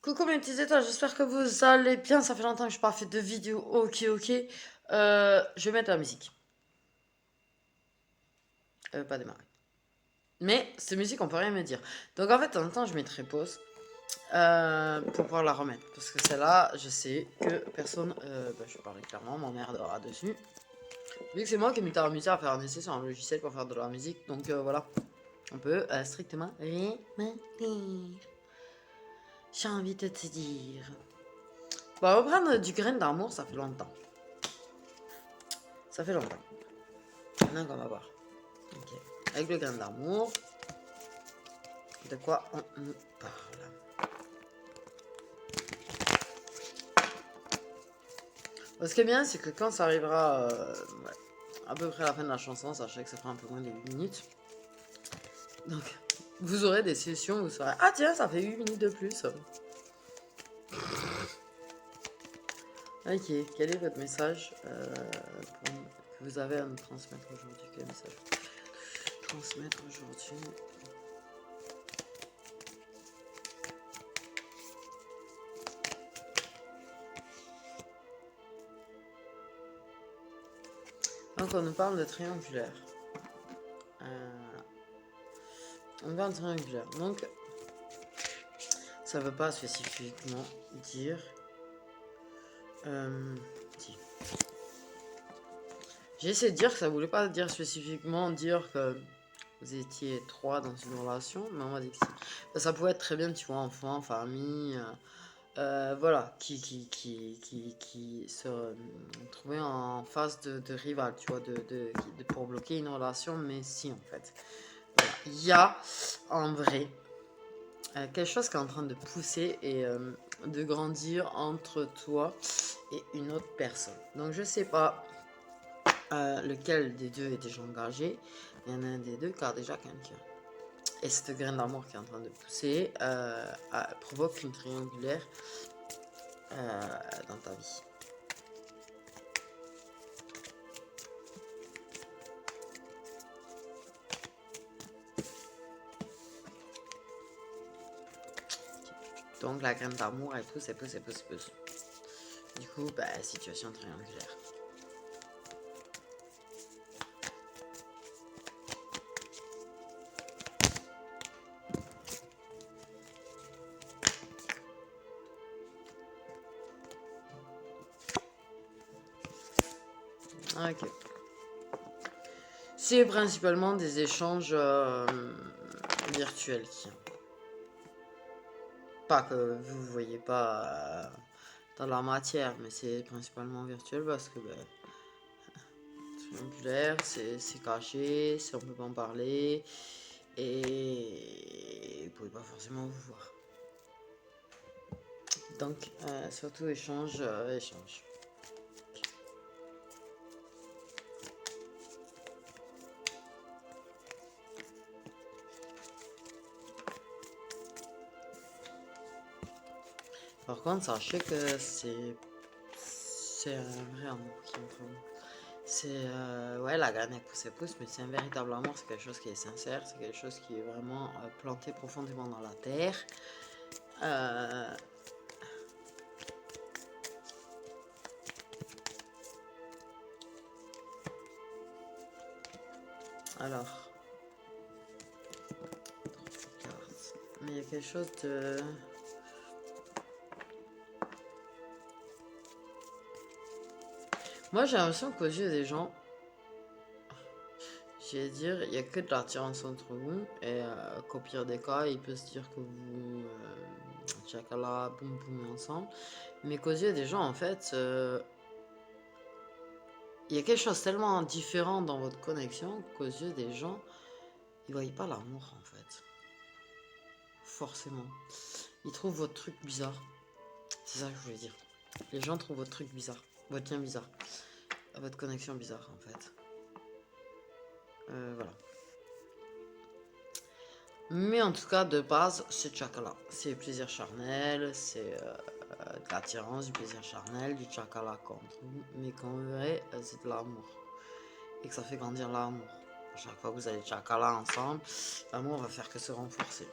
Coucou mes petits étoiles, j'espère que vous allez bien. Ça fait longtemps que je n'ai pas fait de vidéo. Ok. Je vais mettre la musique. Pas démarrer. Mais cette musique, on peut rien me dire. Donc en fait, de temps en temps, je mettrai pause pour pouvoir la remettre. Parce que celle-là, je sais que personne, je vais parler clairement, m'emmerdera dessus. Vu que c'est moi qui ai mis la musique à faire un essai sur un logiciel pour faire de la musique. Donc voilà, on peut strictement rien me dire. J'ai envie de te dire. Bon, on va reprendre du grain d'amour, ça fait longtemps. Ça fait longtemps. Maintenant qu'on va voir. Ok. Avec le grain d'amour, de quoi on nous parle? Ce qui est bien, c'est que quand ça arrivera à peu près à la fin de la chanson, sachez que ça fera un peu moins de 8 minutes. Donc, vous aurez des sessions où vous saurez, ah tiens, ça fait 8 minutes de plus. Ok, quel est votre message que vous avez à nous transmettre aujourd'hui? Quel message transmettre aujourd'hui? Donc, on nous parle de triangulaire. On parle de triangulaire. Donc, ça veut pas spécifiquement dire. Si. J'ai essayé de dire que ça voulait pas dire spécifiquement dire que vous étiez trois dans une relation, mais on m'a dit que si. Ça pouvait être très bien, tu vois, enfant, famille, voilà, qui se trouvait en phase de rival, tu vois, pour bloquer une relation, mais si en fait. Voilà. Il y a en vrai quelque chose qui est en train de pousser et de grandir entre toi et une autre personne. Donc je sais pas lequel des deux est déjà engagé. Il y en a un des deux qui a déjà quelqu'un. Et cette graine d'amour qui est en train de pousser provoque une triangulaire dans ta vie. Donc la graine d'amour elle pousse. Du coup, situation triangulaire. Ok. C'est principalement des échanges virtuels qui. Pas que vous voyez pas dans la matière, mais c'est principalement virtuel parce que triangulaire, c'est caché, on peut pas en parler et vous pouvez pas forcément vous voir. Donc surtout échange. Par contre, sachez que c'est un vrai amour qui est entre vous. C'est ouais, la graine pousse, mais c'est un véritable amour, c'est quelque chose qui est sincère, c'est quelque chose qui est vraiment planté profondément dans la terre. Alors, mais il y a quelque chose de. Moi, j'ai l'impression qu'aux yeux des gens, j'ai dire, il n'y a que de l'attirance entre vous et qu'au pire des cas, il peut se dire que vous tchakala, boum boum ensemble, mais qu'aux yeux des gens, en fait, il y a quelque chose tellement différent dans votre connexion qu'aux yeux des gens, ils voient pas l'amour en fait. Forcément. Ils trouvent votre truc bizarre. C'est ça que je voulais dire. Les gens trouvent votre truc bizarre. Votre lien bizarre. Votre connexion bizarre en fait. Voilà. Mais en tout cas, de base, c'est chakala. C'est plaisir charnel, c'est de l'attirance, du plaisir charnel, du chakala contre. Mais qu'en vrai, c'est de l'amour. Et que ça fait grandir l'amour. À chaque fois que vous allez chakala ensemble, l'amour va faire que se renforcer.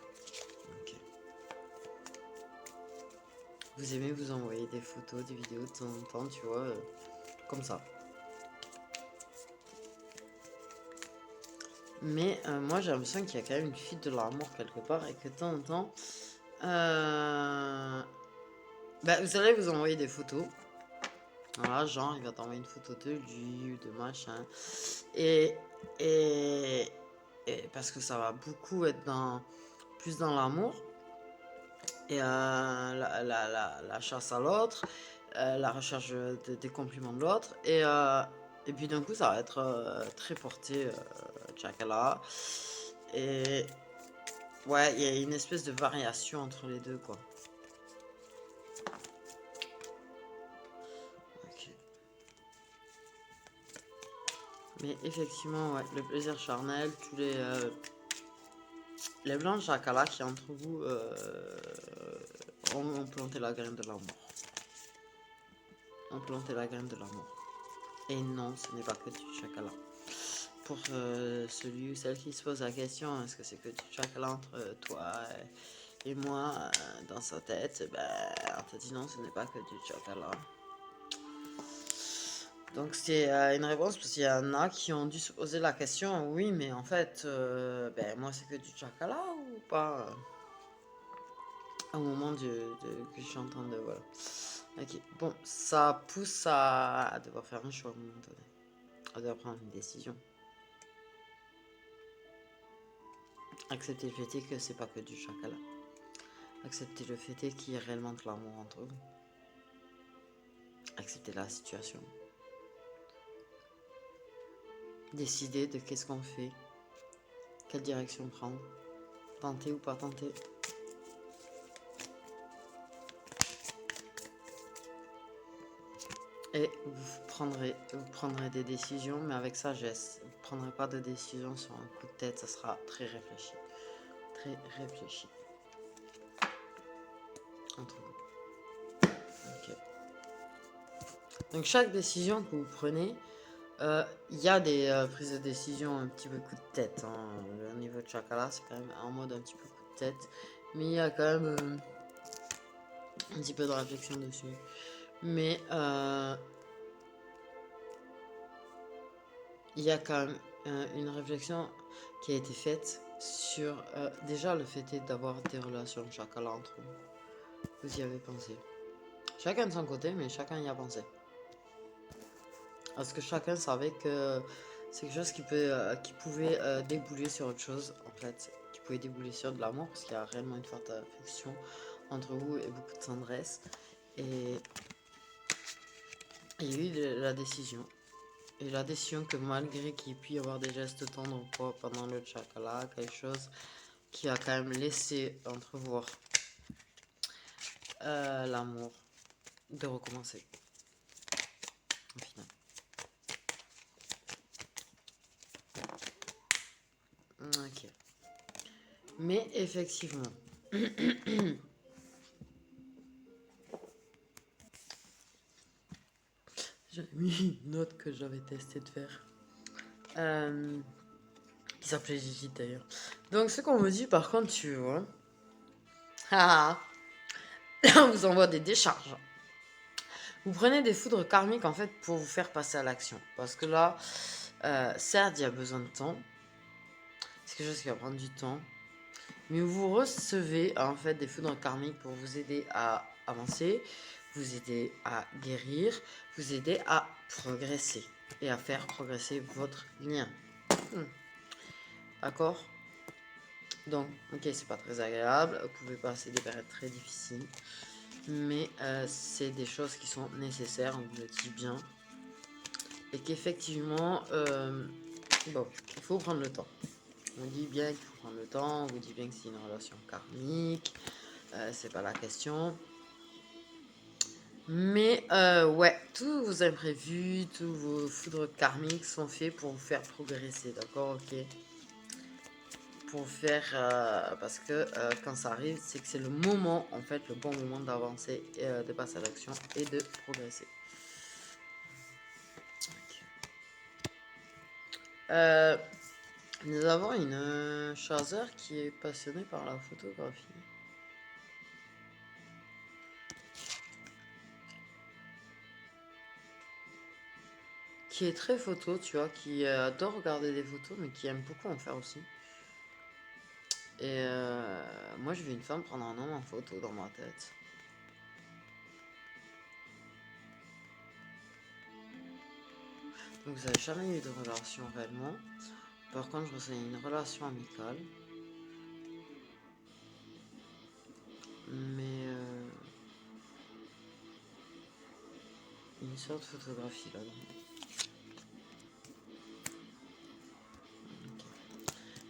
Ok. vous aimez vous envoyer des photos, des vidéos de temps en temps, tu vois, comme ça. Mais moi j'ai l'impression qu'il y a quand même une fuite de l'amour quelque part et que de temps en temps, vous allez vous envoyer des photos. Voilà, genre il va t'envoyer une photo de lui ou de machin. Et, et, et parce que ça va beaucoup être plus dans l'amour. Et la chasse à l'autre, la recherche des compliments de l'autre. Et puis d'un coup ça va être très porté Tchakala. Et ouais, il y a une espèce de variation entre les deux, quoi. Ok. Mais effectivement, ouais, le plaisir charnel, tous les blancs chakala qui entre vous ont planté la graine de l'amour. Ont planté la graine de l'amour. Et non, ce n'est pas que du chakala. Pour celui ou celle qui se pose la question, est-ce que c'est que du chakala entre toi et moi dans sa tête, on te dit non, ce n'est pas que du chakala. Donc c'est une réponse parce qu'il y en a qui ont dû se poser la question, oui, mais en fait, moi c'est que du chakala ou pas au moment que j'entends de voilà. Ok, bon, ça pousse à devoir faire un choix à un moment donné, à devoir prendre une décision. Accepter le fait que c'est pas que du chakala. Accepter le fait qu'il y ait réellement de l'amour entre vous. Accepter la situation. Décider de qu'est-ce qu'on fait, quelle direction prendre, tenter ou pas tenter. Et vous prendrez des décisions, mais avec sagesse. Vous ne prendrez pas de décision sur un coup de tête, ça sera très réfléchi. Très réfléchi. Entre vous. Ok. Donc chaque décision que vous prenez, il y a des prises de décision un petit peu coup de tête. Hein. Au niveau de Chakala, c'est quand même en mode un petit peu coup de tête. Mais il y a quand même un petit peu de réflexion dessus. Mais il y a quand même une réflexion qui a été faite sur déjà le fait d'avoir des relations chacun entre vous. Vous y avez pensé. Chacun de son côté, mais chacun y a pensé. Parce que chacun savait que c'est quelque chose qui pouvait débouler sur autre chose, en fait. Qui pouvait débouler sur de l'amour, parce qu'il y a réellement une forte affection entre vous et beaucoup de tendresse. Et il y a eu la décision. Et la décision que malgré qu'il puisse y avoir des gestes tendres pendant le chakala, quelque chose qui a quand même laissé entrevoir l'amour de recommencer. Au final. Ok. Mais effectivement. J'avais mis une note que j'avais testé de faire. Qui s'appelait Gigi d'ailleurs. Donc ce qu'on me dit par contre, tu vois. Là on vous envoie des décharges. Vous prenez des foudres karmiques en fait pour vous faire passer à l'action. Parce que là, certes, il y a besoin de temps. C'est quelque chose qui va prendre du temps. Mais vous recevez en fait des foudres karmiques pour vous aider à avancer, vous aider à guérir, vous aider à progresser et à faire progresser votre lien. D'accord? Donc, ok, c'est pas très agréable, vous pouvez passer des périodes très difficiles, mais c'est des choses qui sont nécessaires, on vous le dit bien, et qu'effectivement, bon, il faut prendre le temps. On dit bien qu'il faut prendre le temps, on vous dit bien que c'est une relation karmique, c'est pas la question. Mais ouais, tous vos imprévus, tous vos foudres karmiques sont faits pour vous faire progresser, d'accord? Ok. Pour faire, parce que quand ça arrive, c'est que c'est le moment, en fait, le bon moment d'avancer, de passer à l'action et de progresser. Okay. Nous avons une chasseur qui est passionnée par la photographie. qui est très photo, tu vois, qui adore regarder des photos, mais qui aime beaucoup en faire aussi. Et moi, je vais une femme prendre un homme en photo dans ma tête. Donc, vous n'avez jamais eu de relation réellement. Par contre, je ressens une relation amicale. Mais une sorte de photographie là-dedans. Okay.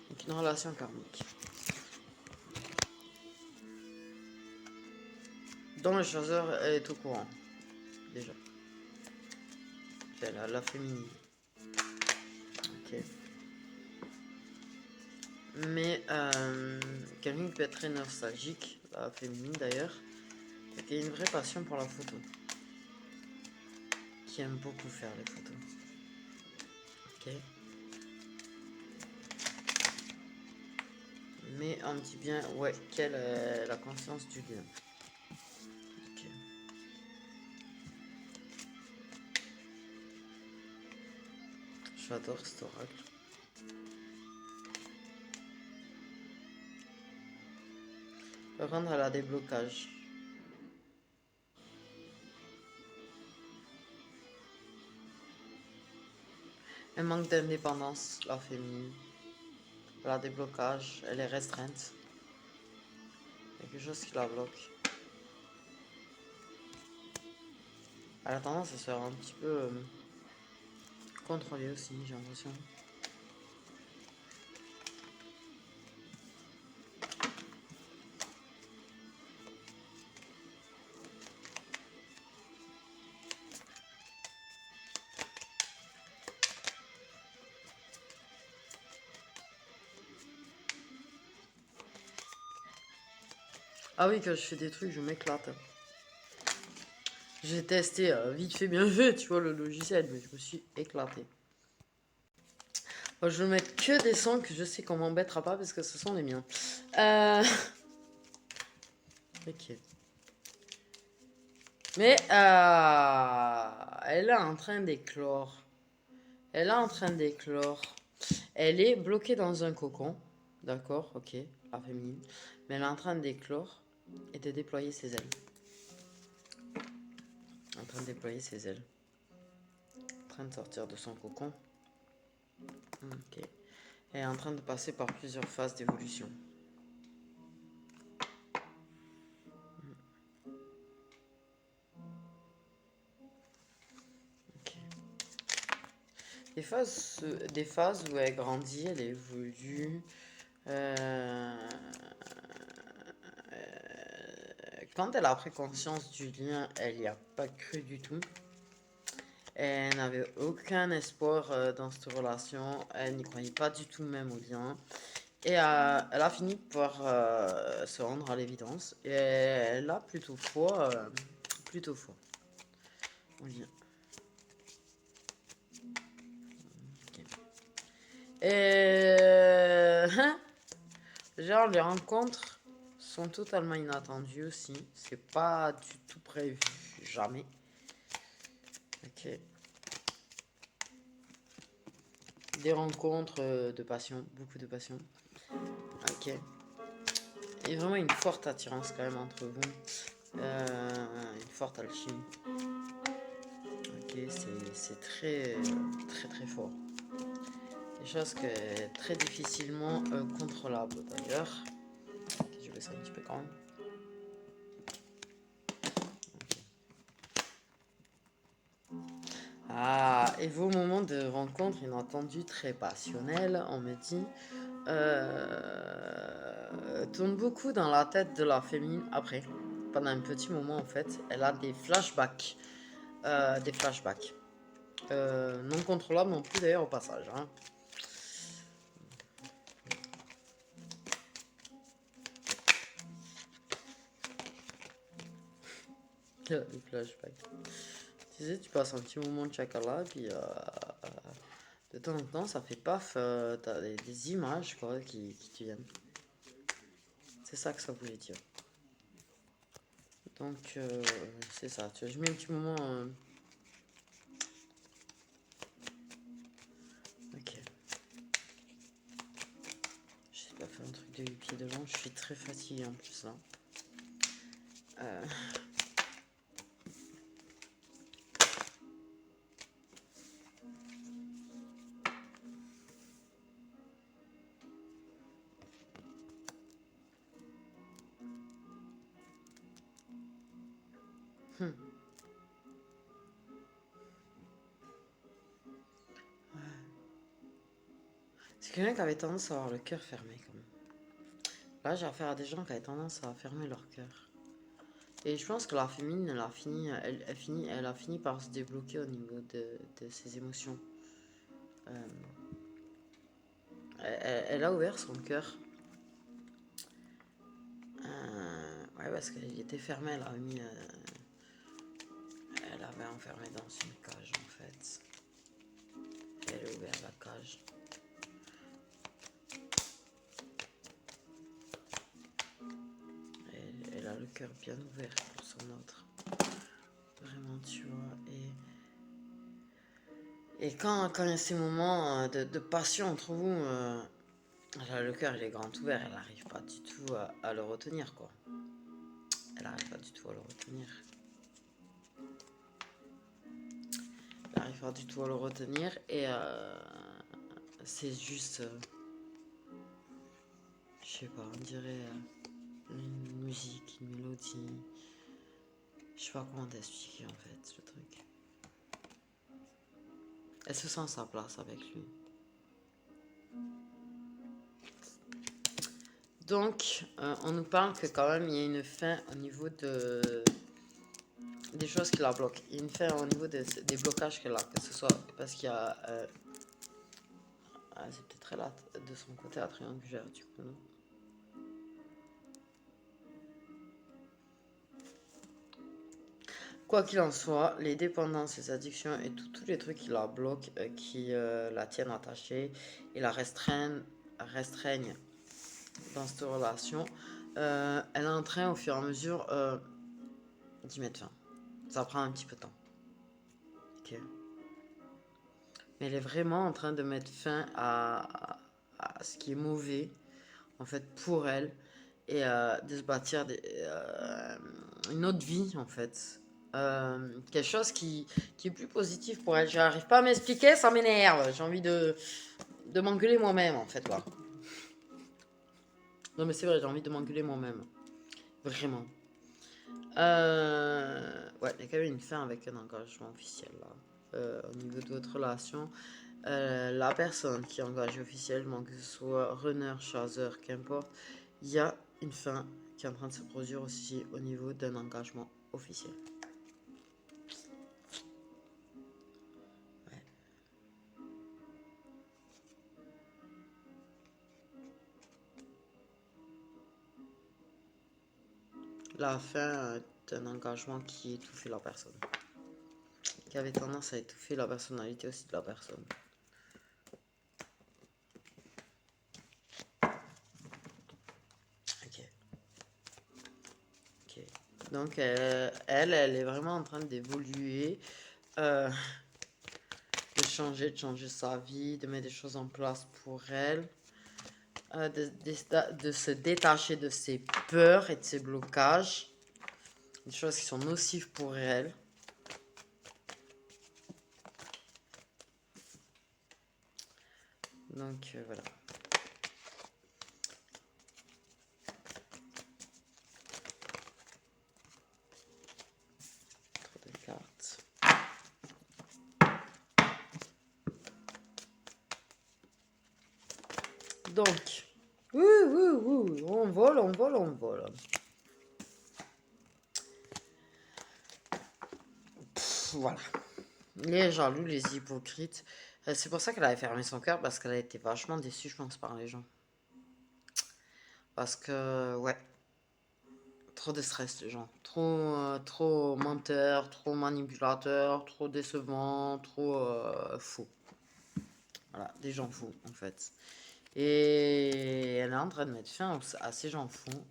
Donc, une relation karmique. Dans le chasseur, elle est au courant. Déjà. Elle a la féminine. Ok. Mais quelqu'un qui peut être très nostalgique, la féminine d'ailleurs, et qui a une vraie passion pour la photo. Qui aime beaucoup faire les photos. Ok. Mais on me dit bien, ouais, qu'elle a la conscience du lien. Ok. J'adore cet oracle. Par contre, elle a des blocages. Elle manque d'indépendance, la féminine. Elle a des blocages, elle est restreinte. Il y a quelque chose qui la bloque. Elle a tendance à se faire un petit peu contrôler aussi, j'ai l'impression. Ah oui, quand je fais des trucs, je m'éclate. J'ai testé vite fait, bien fait, tu vois, le logiciel, mais je me suis éclaté. Bon, je vais mettre que des sons que je sais qu'on m'embêtera pas parce que ce sont les miens. Ok. Mais elle est en train d'éclore. Elle est en train d'éclore. Elle est bloquée dans un cocon. D'accord, ok, la féminine. Mais elle est en train d'éclore et de déployer ses ailes. En train de déployer ses ailes. En train de sortir de son cocon. Ok. Elle est en train de passer par plusieurs phases d'évolution. Ok. Des phases où elle grandit, elle évolue. Quand elle a pris conscience du lien, elle n'y a pas cru du tout. Elle n'avait aucun espoir dans cette relation. Elle n'y croyait pas du tout même au lien. Et elle a fini par se rendre à l'évidence. Et elle a plutôt foi. Plutôt foi. Au lien. Okay. Et genre les rencontres sont totalement inattendues aussi. C'est pas du tout prévu. Jamais. Ok. Des rencontres de passion. Beaucoup de passion. Ok. Il y a vraiment une forte attirance quand même entre vous. Une forte alchimie. Ok, c'est très, très très fort. Des choses que très difficilement contrôlables d'ailleurs. Ok, je vais ça un petit peu quand même. Okay. Ah, et vos moments de rencontre inattendus très passionnels, on me dit, tournent beaucoup dans la tête de la féminine après. Pendant un petit moment en fait, elle a des flashbacks. Des flashbacks. Non contrôlables non plus d'ailleurs au passage. Hein. Des flashbacks. Tu sais, tu passes un petit moment de chakala, puis de temps en temps, ça fait paf, t'as des images quoi, qui te viennent. C'est ça que ça voulait dire. Donc, c'est ça. Tu vois, je mets un petit moment. de 8 pieds de long. Je suis très fatiguée en plus là. C'est quelqu'un qui avait tendance à avoir le cœur fermé quand même. Là, j'ai affaire à des gens qui avaient tendance à fermer leur cœur. Et je pense que la féminine, elle a fini par se débloquer au niveau de ses émotions. Elle a ouvert son cœur. Ouais, parce qu'elle était fermée, elle avait enfermé dans une cage en fait. Et elle a ouvert la cage. Elle a le cœur bien ouvert pour son autre. Vraiment, tu vois. Et quand il y a ces moments de passion entre vous, là, le cœur il est grand ouvert, elle n'arrive pas du tout à le retenir, quoi. Elle n'arrive pas du tout à le retenir. Elle n'arrive pas du tout à le retenir et c'est juste, je sais pas, on dirait une musique, une mélodie. Je sais pas comment t'expliquer en fait le truc. Elle se sent à sa place avec lui. Donc, on nous parle que quand même il y a une fin au niveau des choses qui la bloquent. Il y a une fin au niveau des blocages qu'elle a, que ce soit parce qu'il y a... c'est peut-être là de son côté à triangulaire du coup, non? Quoi qu'il en soit, les dépendances, les addictions et tous les trucs qui la bloquent, qui la tiennent attachée et la restreignent dans cette relation, elle est en train au fur et à mesure d'y mettre fin. Ça prend un petit peu de temps. Ok. Mais elle est vraiment en train de mettre fin à ce qui est mauvais, en fait, pour elle, et de se bâtir une autre vie, en fait. Quelque chose qui est plus positif pour elle. J'arrive pas à m'expliquer, ça m'énerve. J'ai envie de m'engueuler moi-même, en fait, là. Non, mais c'est vrai, j'ai envie de m'engueuler moi-même. Vraiment. Ouais, il y a quand même une fin avec un engagement officiel, là. Au niveau de votre relation. La personne qui est engagée officiellement, que ce soit runner, chasseur, qu'importe, il y a une fin qui est en train de se produire aussi au niveau d'un engagement officiel. Ouais. La fin d'un engagement qui étouffait la personne. Qui avait tendance à étouffer la personnalité aussi de la personne. Ok. Donc elle est vraiment en train d'évoluer, de changer sa vie, de mettre des choses en place pour elle, de se détacher de ses peurs et de ses blocages, des choses qui sont nocives pour elle. Donc voilà. Trop de cartes. Donc, on vole. Voilà. Les jaloux, les hypocrites. C'est pour ça qu'elle avait fermé son cœur, parce qu'elle a été vachement déçue, je pense, par les gens. Parce que, ouais, trop de stress, les gens. Trop menteur, trop manipulateur, trop décevant, trop faux. Voilà, des gens fous, en fait. Et elle est en train de mettre fin à ces gens fous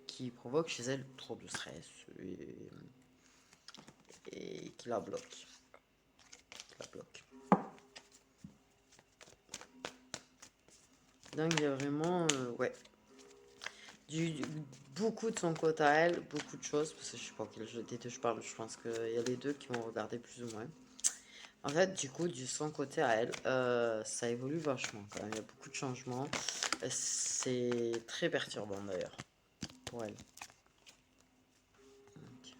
qui provoquent chez elle trop de stress et qui la bloquent. Donc il y a vraiment, ouais, du- beaucoup de son côté à elle, beaucoup de choses, parce que je sais pas quel jeu des deux je parle, je pense qu'il y a les deux qui vont regarder plus ou moins. En fait, du coup, du son côté à elle, ça évolue vachement quand même, il y a beaucoup de changements. C'est très perturbant d'ailleurs, pour elle. Ok.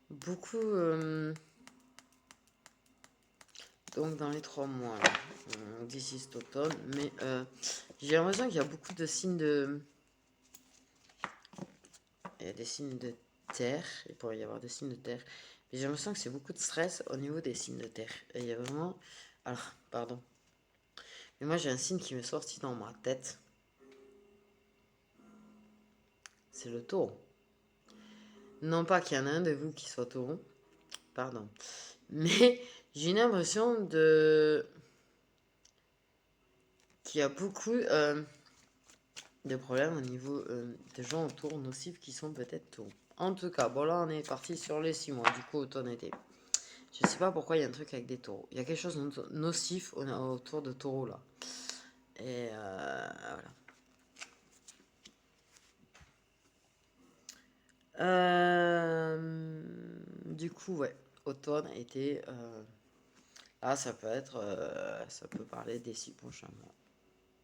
Beaucoup, donc dans les 3 mois, là, d'ici cet automne, mais j'ai l'impression qu'il y a beaucoup de signes de... Il y a des signes de terre, il pourrait y avoir des signes de terre, mais j'ai l'impression que c'est beaucoup de stress au niveau des signes de terre. Et il y a vraiment... Alors, pardon. Mais moi j'ai un signe qui m'est sorti dans ma tête, c'est le taureau. Non pas qu'il y en a un de vous qui soit taureau, pardon, mais j'ai une impression de... qu'il y a beaucoup de problèmes au niveau des gens autour nocifs qui sont peut-être taureaux. En tout cas, bon là on est parti sur les 6 mois, du coup automne-été. Je sais pas pourquoi il y a un truc avec des taureaux. Il y a quelque chose de nocif autour de taureaux là. Et voilà. Du coup, ouais. Automne, été. Là, ça peut être. Ça peut parler des 6 prochains mois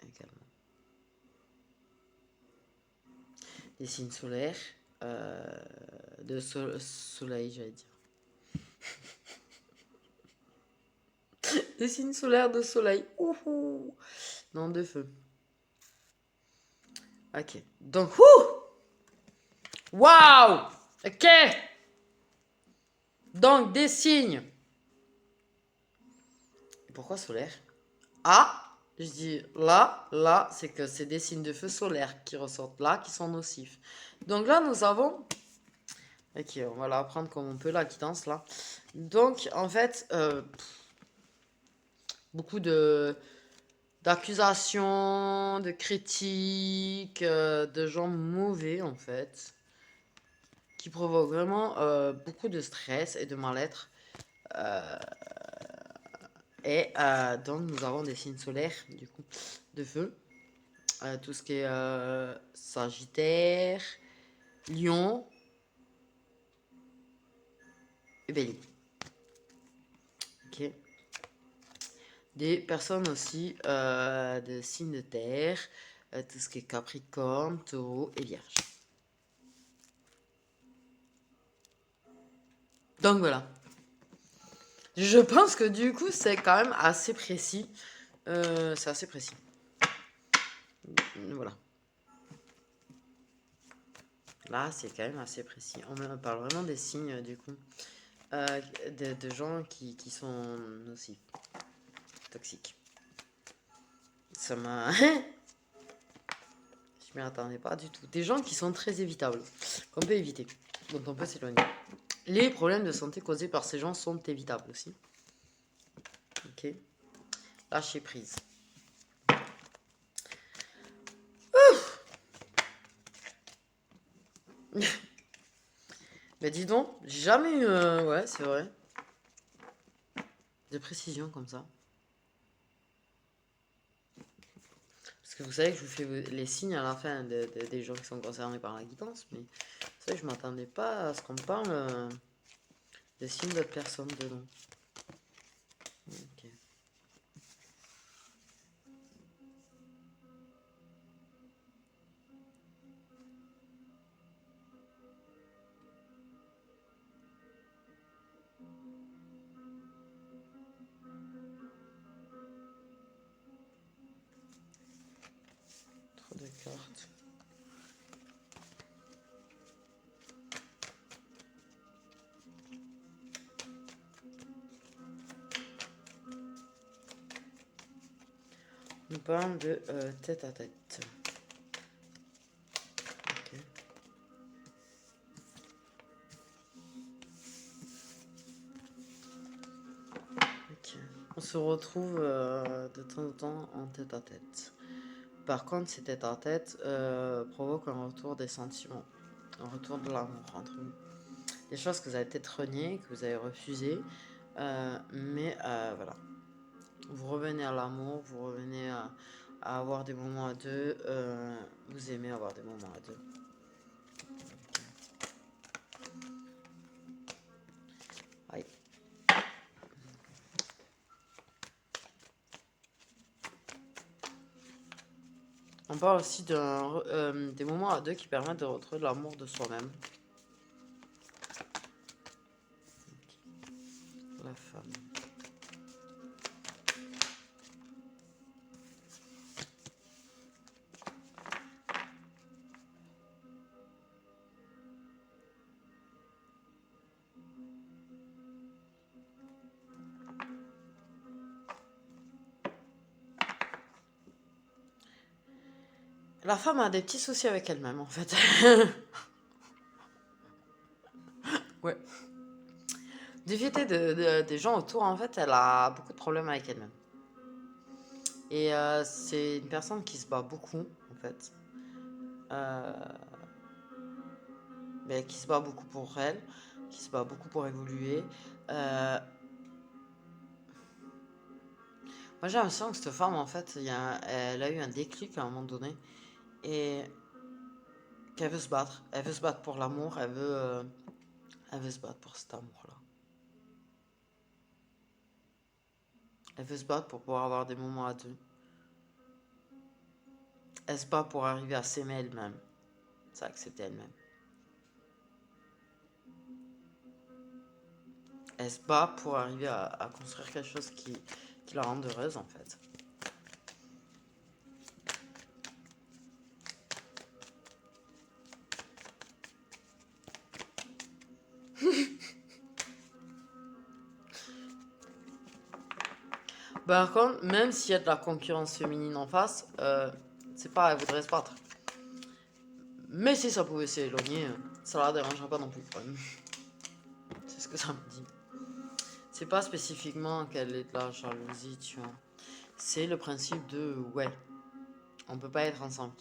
également. Des signes solaires. euh, de soleil, j'allais dire. Des signes solaires de soleil. Ouhou. Non, de feu. Ok. Donc, waouh! Ok! Donc, des signes. Pourquoi solaire? Ah! Je dis là, c'est que c'est des signes de feu solaire qui ressortent là, qui sont nocifs. Donc là, nous avons... Ok, on va la apprendre comme on peut, la quittance, là. Donc, en fait, beaucoup de d'accusations, de critiques, de gens mauvais, en fait, qui provoquent vraiment beaucoup de stress et de mal-être. Euh, et donc, nous avons des signes solaires, du coup, de feu. Tout ce qui est Sagittaire, Lion et Bélier. Ok. Des personnes aussi de signes de terre, tout ce qui est Capricorne, Taureau et Vierge. Donc voilà. Je pense que du coup c'est quand même assez précis. C'est assez précis. Voilà. Là c'est quand même assez précis. On parle vraiment des signes du coup. De gens qui sont nocifs, toxiques. Ça m'a... Je m'y attendais pas du tout. Des gens qui sont très évitables, qu'on peut éviter, dont on peut s'éloigner. Les problèmes de santé causés par ces gens sont évitables aussi. Ok. Lâcher prise. Mais dis donc, j'ai jamais eu... ouais, c'est vrai. De précision comme ça. Parce que vous savez que je vous fais les signes à la fin des gens qui sont concernés par la guidance. Mais c'est vrai que je m'attendais pas à ce qu'on parle des signes d'autres personnes dedans. Ok. Trop de cartes. On parle de tête à tête. Ok. Ok. On se retrouve de temps en temps en tête à tête. Par contre, ces tête à tête provoquent un retour des sentiments, un retour de l'amour entre nous. des choses que vous avez peut-être reniées, que vous avez refusées. Mais voilà. Vous revenez à l'amour, vous revenez à avoir des moments à deux. Vous aimez avoir des moments à deux. Aïe. On parle aussi des moments à deux qui permettent de retrouver l'amour de soi-même. La femme. La femme a des petits soucis avec elle-même, en fait. Ouais. Du fait des gens autour, en fait, elle a beaucoup de problèmes avec elle-même. Et c'est une personne qui se bat beaucoup, en fait. Euh, mais qui se bat beaucoup pour elle, qui se bat beaucoup pour évoluer. Moi, j'ai l'impression que cette femme, en fait, elle a eu un déclic à un moment donné. Et qu'elle veut se battre. Elle veut se battre pour l'amour, elle veut se battre pour cet amour-là. Elle veut se battre pour pouvoir avoir des moments à deux. Elle se bat pour arriver à s'aimer elle-même. S'accepter elle-même. Elle se bat pour arriver à construire quelque chose qui la rende heureuse, en fait. Par contre, même s'il y a de la concurrence féminine en face, c'est pas, elle voudrait se battre. Mais si ça pouvait s'éloigner, ça la dérangerait pas non plus. C'est ce que ça me dit. C'est pas spécifiquement qu'elle est de la jalousie, tu vois. C'est le principe de, ouais, on peut pas être ensemble.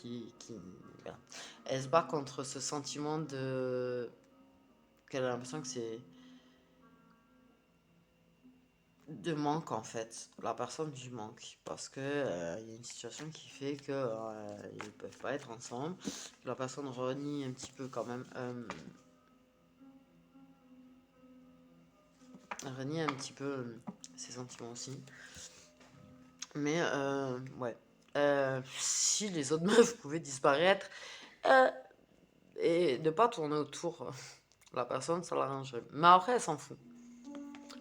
Voilà. Elle se bat contre ce sentiment qu'elle a l'impression que c'est de manque, en fait, la personne du manque, parce que y a une situation qui fait que ils peuvent pas être ensemble, que la personne renie un petit peu quand même, renie un petit peu ses sentiments aussi, mais ouais, si les autres meufs pouvaient disparaître et ne pas tourner autour de la personne, ça l'arrangerait, mais après elle s'en fout,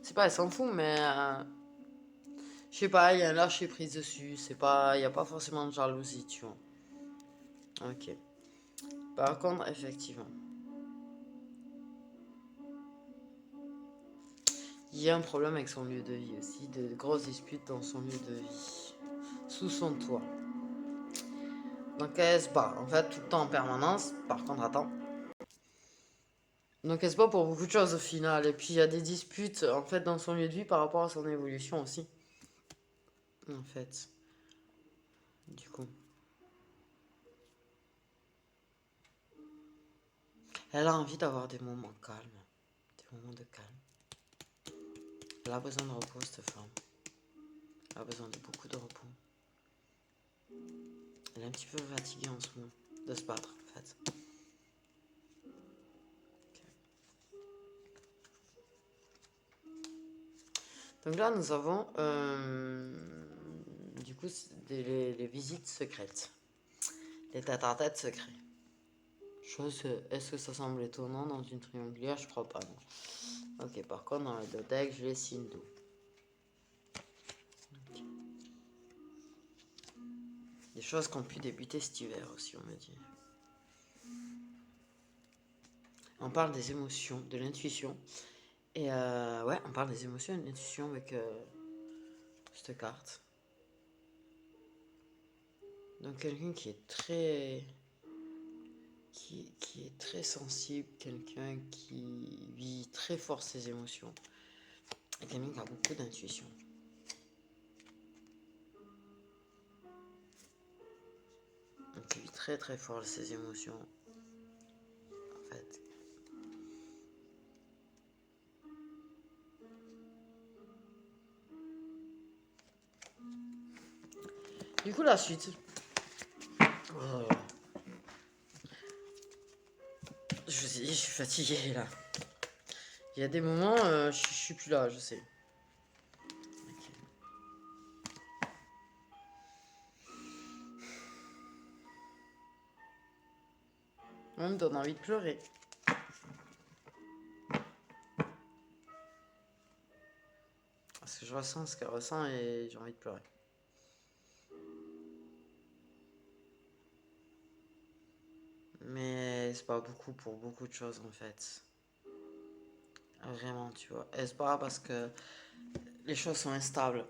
c'est pas elle s'en fout, mais je sais pas, il y a un lâcher prise dessus, c'est pas, il y a pas forcément de jalousie, tu vois. Ok. Par contre, effectivement, il y a un problème avec son lieu de vie aussi, de grosses disputes dans son lieu de vie, sous son toit. Donc elle se bat, en fait, tout le temps en permanence. Par contre, attends. Donc elle se bat pour beaucoup de choses au final. Et puis il y a des disputes, en fait, dans son lieu de vie par rapport à son évolution aussi. En fait, du coup. Elle a envie d'avoir des moments calmes, des moments de calme. Elle a besoin de repos, cette femme. Elle a besoin de beaucoup de repos. Elle est un petit peu fatiguée en ce moment, de se battre, en fait. Donc là, nous avons du coup les visites secrètes, les tête-à-tête secrets. Est-ce que ça semble étonnant dans une triangulaire? Je crois pas, non. Ok, par contre, dans le deux deck, j'ai Sindhu. Okay. Des choses qui ont pu débuter cet hiver aussi, on me dit. On parle des émotions, de l'intuition. Et ouais, on parle des émotions et de l'intuition avec cette carte. Donc quelqu'un qui est très... Qui est très sensible, quelqu'un qui vit très fort ses émotions. Et quelqu'un qui a beaucoup d'intuition. Donc qui vit très très fort ses émotions. En fait. Du coup, la suite. Oh, je vous ai dit, je suis fatigué là. Il y a des moments, je suis plus là, je sais. Ok. On me donne envie de pleurer. Parce que je ressens ce qu'elle ressent et j'ai envie de pleurer. Mais c'est pas beaucoup pour beaucoup de choses en fait. Vraiment, tu vois. Et c'est pas parce que les choses sont instables.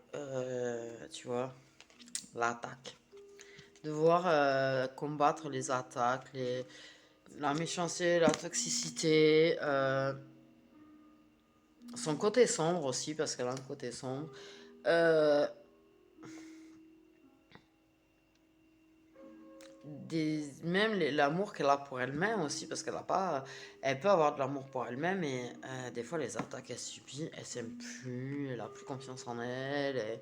Tu vois, l'attaque. Devoir combattre les attaques, la méchanceté, la toxicité, son côté sombre aussi, parce qu'elle a un côté sombre. Euh, Même l'amour qu'elle a pour elle-même aussi, parce qu'elle a pas, elle peut avoir de l'amour pour elle-même, et des fois les attaques qu'elle subit, elle s'aime plus, elle a plus confiance en elle,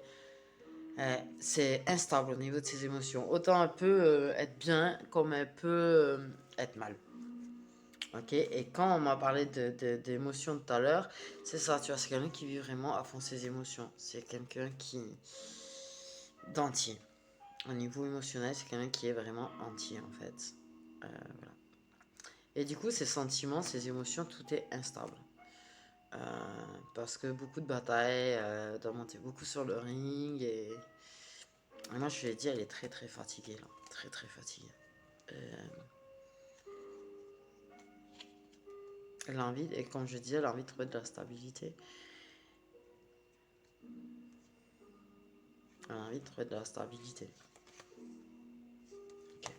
c'est instable au niveau de ses émotions. Autant elle peut être bien, comme elle peut être mal. Ok, et quand on m'a parlé d'émotions tout à l'heure, c'est ça, tu vois, c'est quelqu'un qui vit vraiment à fond ses émotions. C'est quelqu'un qui d'entier. Au niveau émotionnel, c'est quelqu'un qui est vraiment entier en fait. Voilà. Et du coup, ses sentiments, ses émotions, tout est instable. Euh, Parce que beaucoup de batailles, doit monter beaucoup sur le ring. Et moi, je lui ai dit, elle est très très fatiguée là. Très très fatiguée. Euh, Elle a envie, et comme je dis, elle a envie de trouver de la stabilité. Elle a envie de trouver de la stabilité. Ok.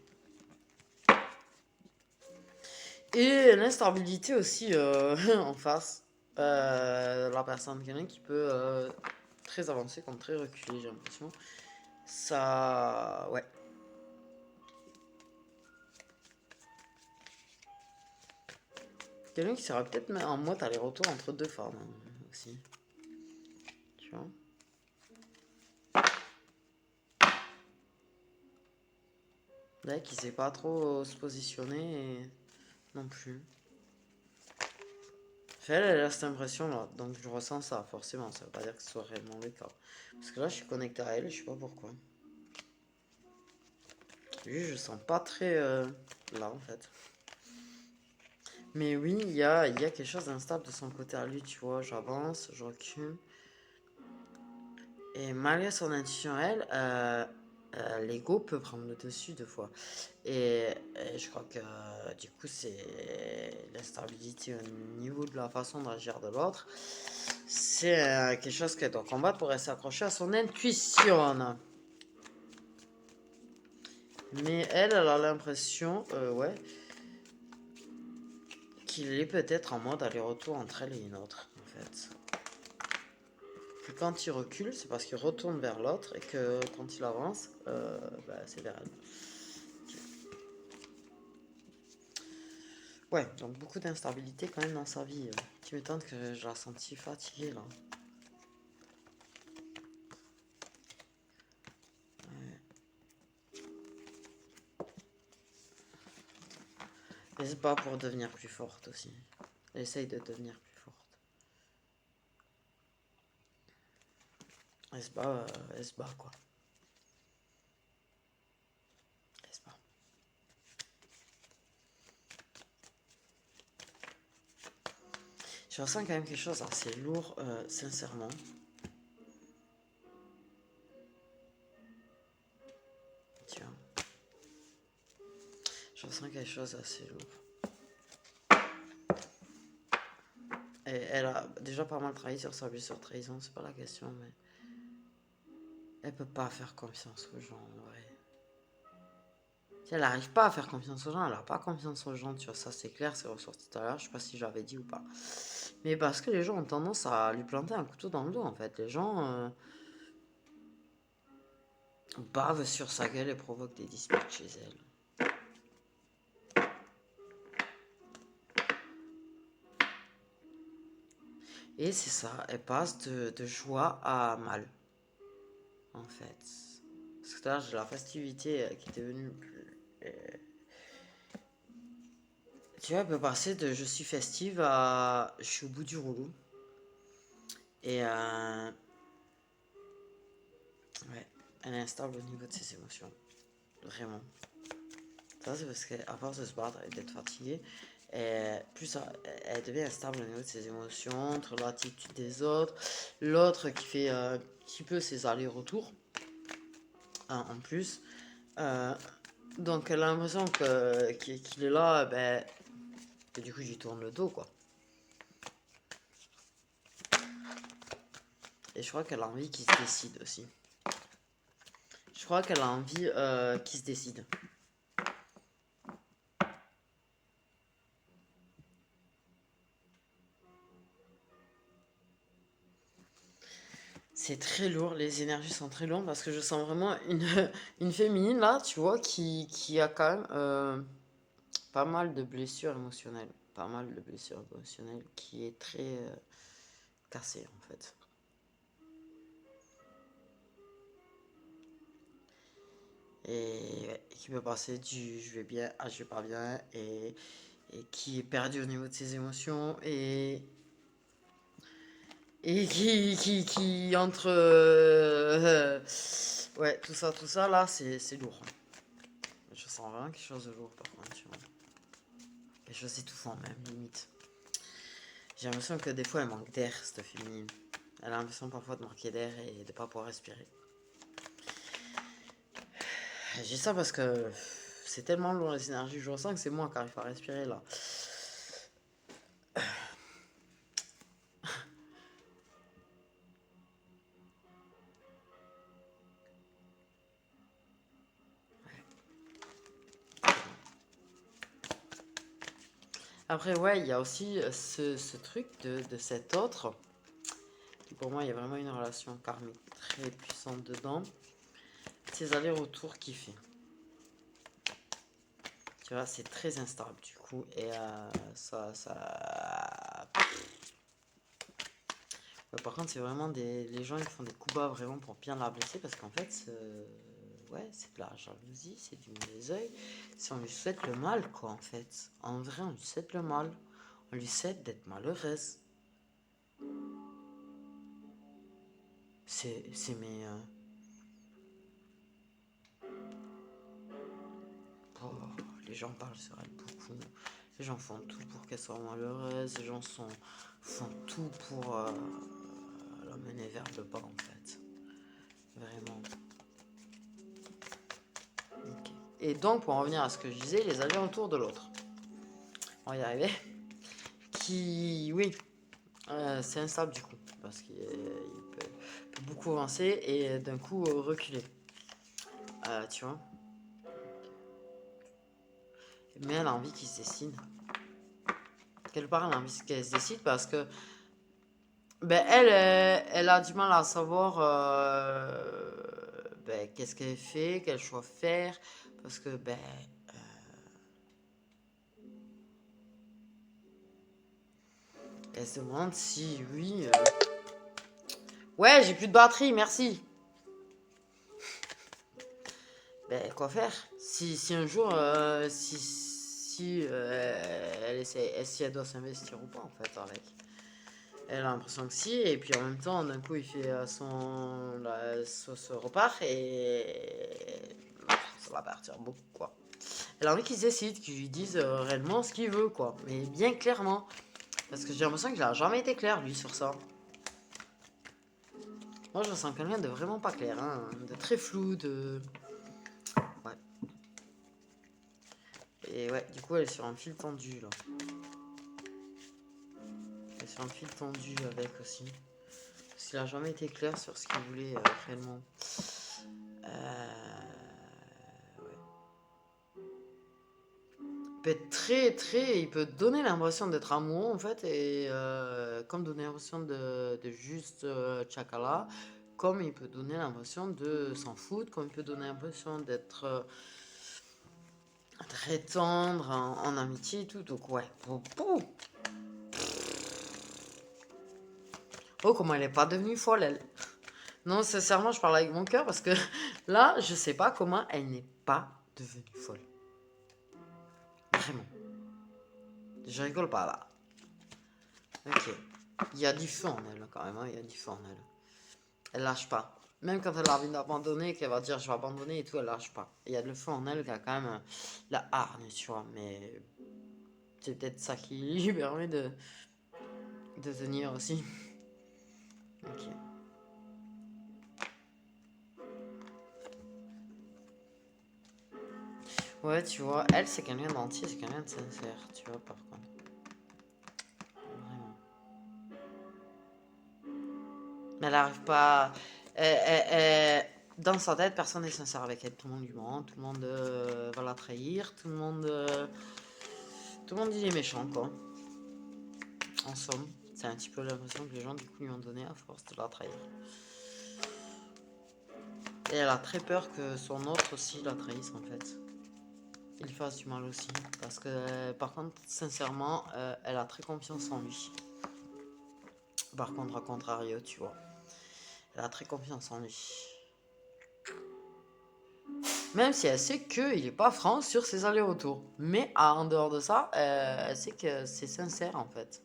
Et l'instabilité aussi en face. La personne, quelqu'un qui peut très avancer comme très reculé, j'ai l'impression. Ça. Ouais. Quelqu'un qui sera peut-être en mode aller-retour entre deux femmes aussi. Tu vois. Là, qui sait pas trop se positionner non plus. Elle a cette impression là, donc je ressens ça forcément, ça veut pas dire que ce soit réellement le cas. Parce que là je suis connecté à elle et je sais pas pourquoi. Lui je sens pas très là en fait. Mais oui, il y a quelque chose d'instable de son côté à lui, tu vois, j'avance, je recule. Et malgré son intuition elle, l'ego peut prendre le dessus deux fois. Et je crois que du coup c'est l'instabilité au niveau de la façon d'agir de l'autre. C'est quelque chose qu'elle doit combattre pour rester accrochée à son intuition. Mais elle a l'impression, ouais, qu'il est peut-être en mode aller-retour entre elle et une autre, en fait. Que quand il recule, c'est parce qu'il retourne vers l'autre et que quand il avance, bah, c'est vers elle. Ouais, donc beaucoup d'instabilité quand même dans sa vie. Tu m'étonnes que je la sentis fatiguée là. Mais c'est pas pour devenir plus forte aussi. Elle essaye de devenir plus forte. Elle se bat quoi. Elle se bat. Je ressens quand même quelque chose assez lourd, sincèrement. Tu vois. Je ressens quelque chose assez lourd. Et elle a déjà pas mal travaillé sur sa blessure trahison, c'est pas la question, mais elle peut pas faire confiance aux gens, en vrai. Si elle arrive pas à faire confiance aux gens, elle a pas confiance aux gens, tu vois, ça c'est clair, c'est ressorti tout à l'heure, je sais pas si j'avais dit ou pas. Mais parce que les gens ont tendance à lui planter un couteau dans le dos, en fait. Les gens bavent sur sa gueule et provoquent des disputes chez elle. Et c'est ça, elle passe de joie à mal, en fait. Parce que là, j'ai la festivité qui est devenue tu vois, elle peut passer de je suis festive à je suis au bout du rouleau. Et ouais, elle est instable au niveau de ses émotions. Vraiment. Ça, c'est parce qu'à force de se battre et d'être fatiguée, elle devient instable au niveau de ses émotions, entre l'attitude des autres, l'autre qui fait un petit peu ses allers-retours, hein, en plus. Euh, donc elle a l'impression qu'il est là, ben, et du coup, j'y tourne le dos, quoi. Et je crois qu'elle a envie qu'il se décide aussi. Je crois qu'elle a envie qu'il se décide. C'est très lourd, les énergies sont très lourdes parce que je sens vraiment une féminine là, tu vois, qui a quand même pas mal de blessures émotionnelles. Pas mal de blessures émotionnelles qui est très cassée en fait. Et ouais, qui peut passer du je vais bien à je vais pas bien et qui est perdu au niveau de ses émotions et qui entre ouais, tout ça là, c'est lourd. Je sens vraiment quelque chose de lourd par contre, tu vois. Quelque chose d'étouffant même, limite. J'ai l'impression que des fois elle manque d'air, cette féminine. Elle a l'impression parfois de manquer d'air et de pas pouvoir respirer. J'ai ça parce que c'est tellement lourd les énergies, je ressens que c'est moi qui arrive à respirer là. Après ouais, il y a aussi ce truc de cet autre. Pour moi, il y a vraiment une relation karmique très puissante dedans. Ces allers-retours qu'il fait. Tu vois, c'est très instable du coup. Et ouais, par contre, c'est vraiment les gens qui font des coups bas vraiment pour bien la blesser parce qu'en fait, ouais, c'est de la jalousie, c'est du mauvais oeil. Si on lui souhaite le mal, quoi, en fait. En vrai, on lui souhaite le mal. On lui souhaite d'être malheureuse. C'est mes. Oh, les gens parlent sur elle beaucoup. Les gens font tout pour qu'elle soit malheureuse. Les gens font tout pour l'emmener vers le bas, en fait. Vraiment. Ok. Et donc, pour en revenir à ce que je disais, les allers-retours de l'autre. On va y arriver. Qui, oui, c'est instable du coup. Parce qu'il peut beaucoup avancer et d'un coup reculer. Tu vois. Mais elle a envie qu'il se décide. Quelque part, elle a envie qu'elle se décide parce que ben, elle a du mal à savoir ben, qu'est-ce qu'elle fait, quel choix faire. Parce que, ben, elle se demande si, oui. Ouais, j'ai plus de batterie, merci. Ben, quoi faire si un jour, si elle essaie, si elle doit s'investir ou pas, en fait, avec. Elle a l'impression que si, et puis en même temps, d'un coup, il fait ce repart et ça va partir beaucoup, quoi. Elle a envie qu'il se décide, qu'il lui dise réellement ce qu'il veut, quoi. Mais bien clairement. Parce que j'ai l'impression qu'il a jamais été clair, lui, sur ça. Moi, je sens quelqu'un de vraiment pas clair, hein. De très flou, de. Ouais. Et ouais, du coup, elle est sur un fil tendu, là. Elle est sur un fil tendu avec aussi. Parce qu'il a jamais été clair sur ce qu'il voulait réellement. Peut être très, il peut donner l'impression d'être amoureux en fait, et comme donner l'impression de juste tchakala, comme il peut donner l'impression de s'en foutre, comme il peut donner l'impression d'être très tendre en amitié et tout, donc ouais. Oh, comment elle est pas devenue folle, elle. Non, sincèrement, je parle avec mon cœur parce que là, je sais pas comment elle n'est pas devenue folle. Vraiment. Je rigole pas là. Ok. Il y a du feu en elle quand même, hein, il y a du feu en elle. Elle lâche pas. Même quand elle a envie d'abandonner, qu'elle va dire je vais abandonner et tout, elle lâche pas. Il y a de le feu en elle qui a quand même la hargne, tu vois. Mais c'est peut-être ça qui lui permet de tenir aussi. Ok. Ouais, tu vois, elle c'est quelqu'un d'entier, c'est quelqu'un de sincère, tu vois, par contre. Vraiment. Mais elle arrive pas. Dans sa tête, personne n'est sincère avec elle. Tout le monde lui ment, tout le monde va la trahir, tout le monde dit est méchant, quoi. En somme, c'est un petit peu l'impression que les gens, du coup, lui ont donné à force de la trahir. Et elle a très peur que son autre aussi la trahisse, en fait. Il fasse du mal aussi. Parce que, par contre, sincèrement, elle a très confiance en lui. Par contre, à contrario, tu vois. Elle a très confiance en lui. Même si elle sait qu'il n'est pas franc sur ses allers-retours. Mais en dehors de ça, elle sait que c'est sincère en fait.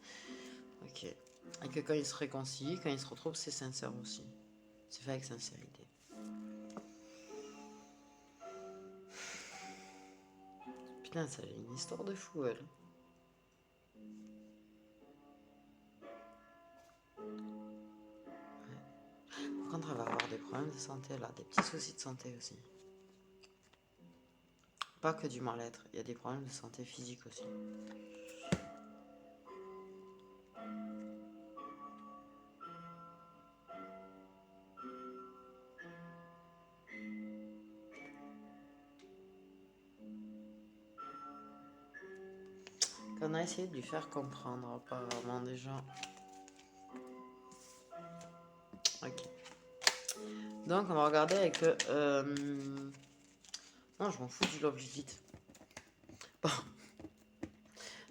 Ok. Et que quand ils se réconcilient, quand ils se retrouvent, c'est sincère aussi. C'est fait avec sincérité. Putain, ça a une histoire de fou, elle. Par contre, elle va avoir des problèmes de santé, là. Des petits soucis de santé aussi. Pas que du mal-être, il y a des problèmes de santé physique aussi. Qu'on a essayé de lui faire comprendre, apparemment, déjà. Ok. Donc, on va regarder avec le. Non, je m'en fous du Love Lilith. Bon.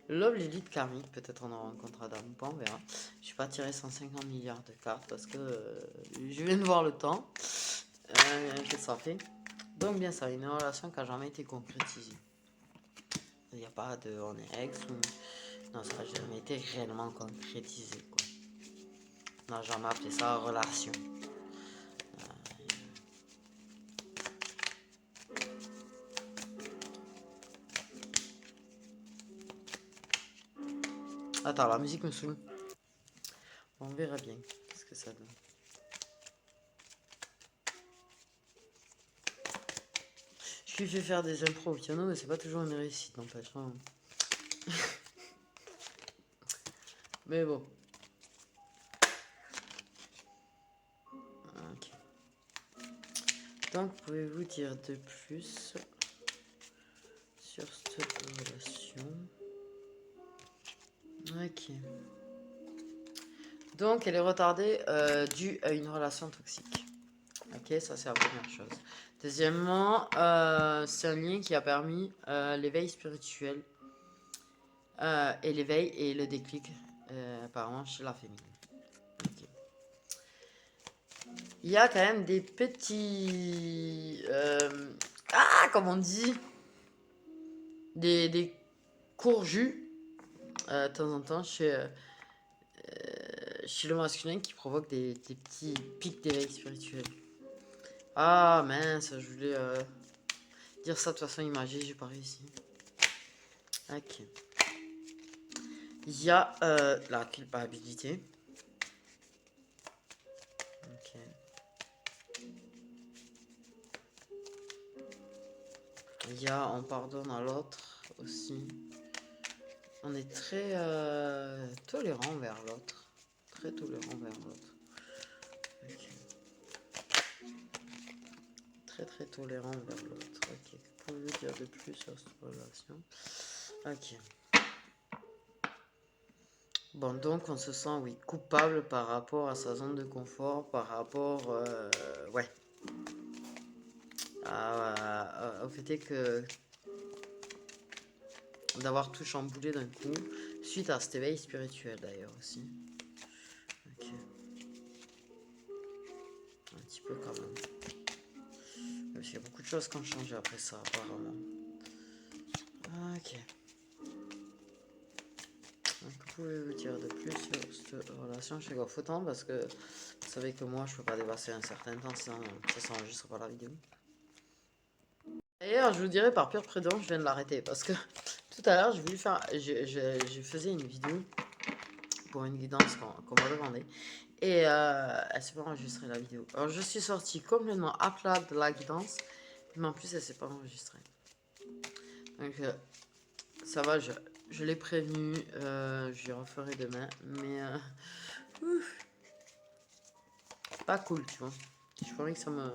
Love Lilith karmique, peut-être on en rencontrera dans le on verra. Je suis pas tiré 150 milliards de cartes parce que je viens de voir le temps que ça fait. Donc, bien ça, une relation qui n'a jamais été concrétisée. Il n'y a pas de on est ex ou. Non, ça n'a jamais été réellement concrétisé, quoi. On n'a jamais appelé ça relation. Attends, la musique me saoule. On verra bien. Qu'est-ce que ça donne. Je lui fais faire des impros au piano, mais c'est pas toujours une réussite, n'empêche. Hein. Mais bon. Ok. Donc, pouvez-vous dire de plus sur cette relation? Ok. Donc, elle est retardée due à une relation toxique. Ok, ça c'est la première chose. Deuxièmement, c'est un lien qui a permis l'éveil spirituel et l'éveil et le déclic apparemment chez la féminine. Ok. Il y a quand même des petits... comment on dit? Des courts jus de temps en temps chez le masculin qui provoquent des petits pics d'éveil spirituel. Ah mince, je voulais dire ça de façon imagée, j'ai pas réussi. Ok. Il y a la culpabilité. Ok. Il y a on pardonne à l'autre aussi. On est très tolérant vers l'autre. Très tolérant vers l'autre. Ok. Très très tolérant vers l'autre. Ok. Que pouvez-vous dire de plus sur cette relation? Ok. Bon, donc on se sent, oui, coupable par rapport à sa zone de confort, par rapport, ouais, au fait que d'avoir tout chamboulé d'un coup, suite à cet éveil spirituel d'ailleurs aussi. Ok. plus. Il y a beaucoup de choses qui ont changé après ça, apparemment. Ok. Donc, que pouvez-vous dire de plus sur cette relation chez Gofautant? Parce que vous savez que moi, je peux pas dépasser un certain temps, sinon ça s'enregistre pas la vidéo. D'ailleurs, je vous dirais par pure prudence, je viens de l'arrêter parce que tout à l'heure, j'ai voulu faire, je faisais une vidéo pour une guidance qu'on m'a demandé et elle s'est pas enregistrée la vidéo. Alors, je suis sortie complètement à plat de la guidance, mais en plus, elle s'est pas enregistrée. Donc, ça va, je l'ai prévenu, je lui referai demain, mais ouf, pas cool, tu vois. Je pourrais que ça me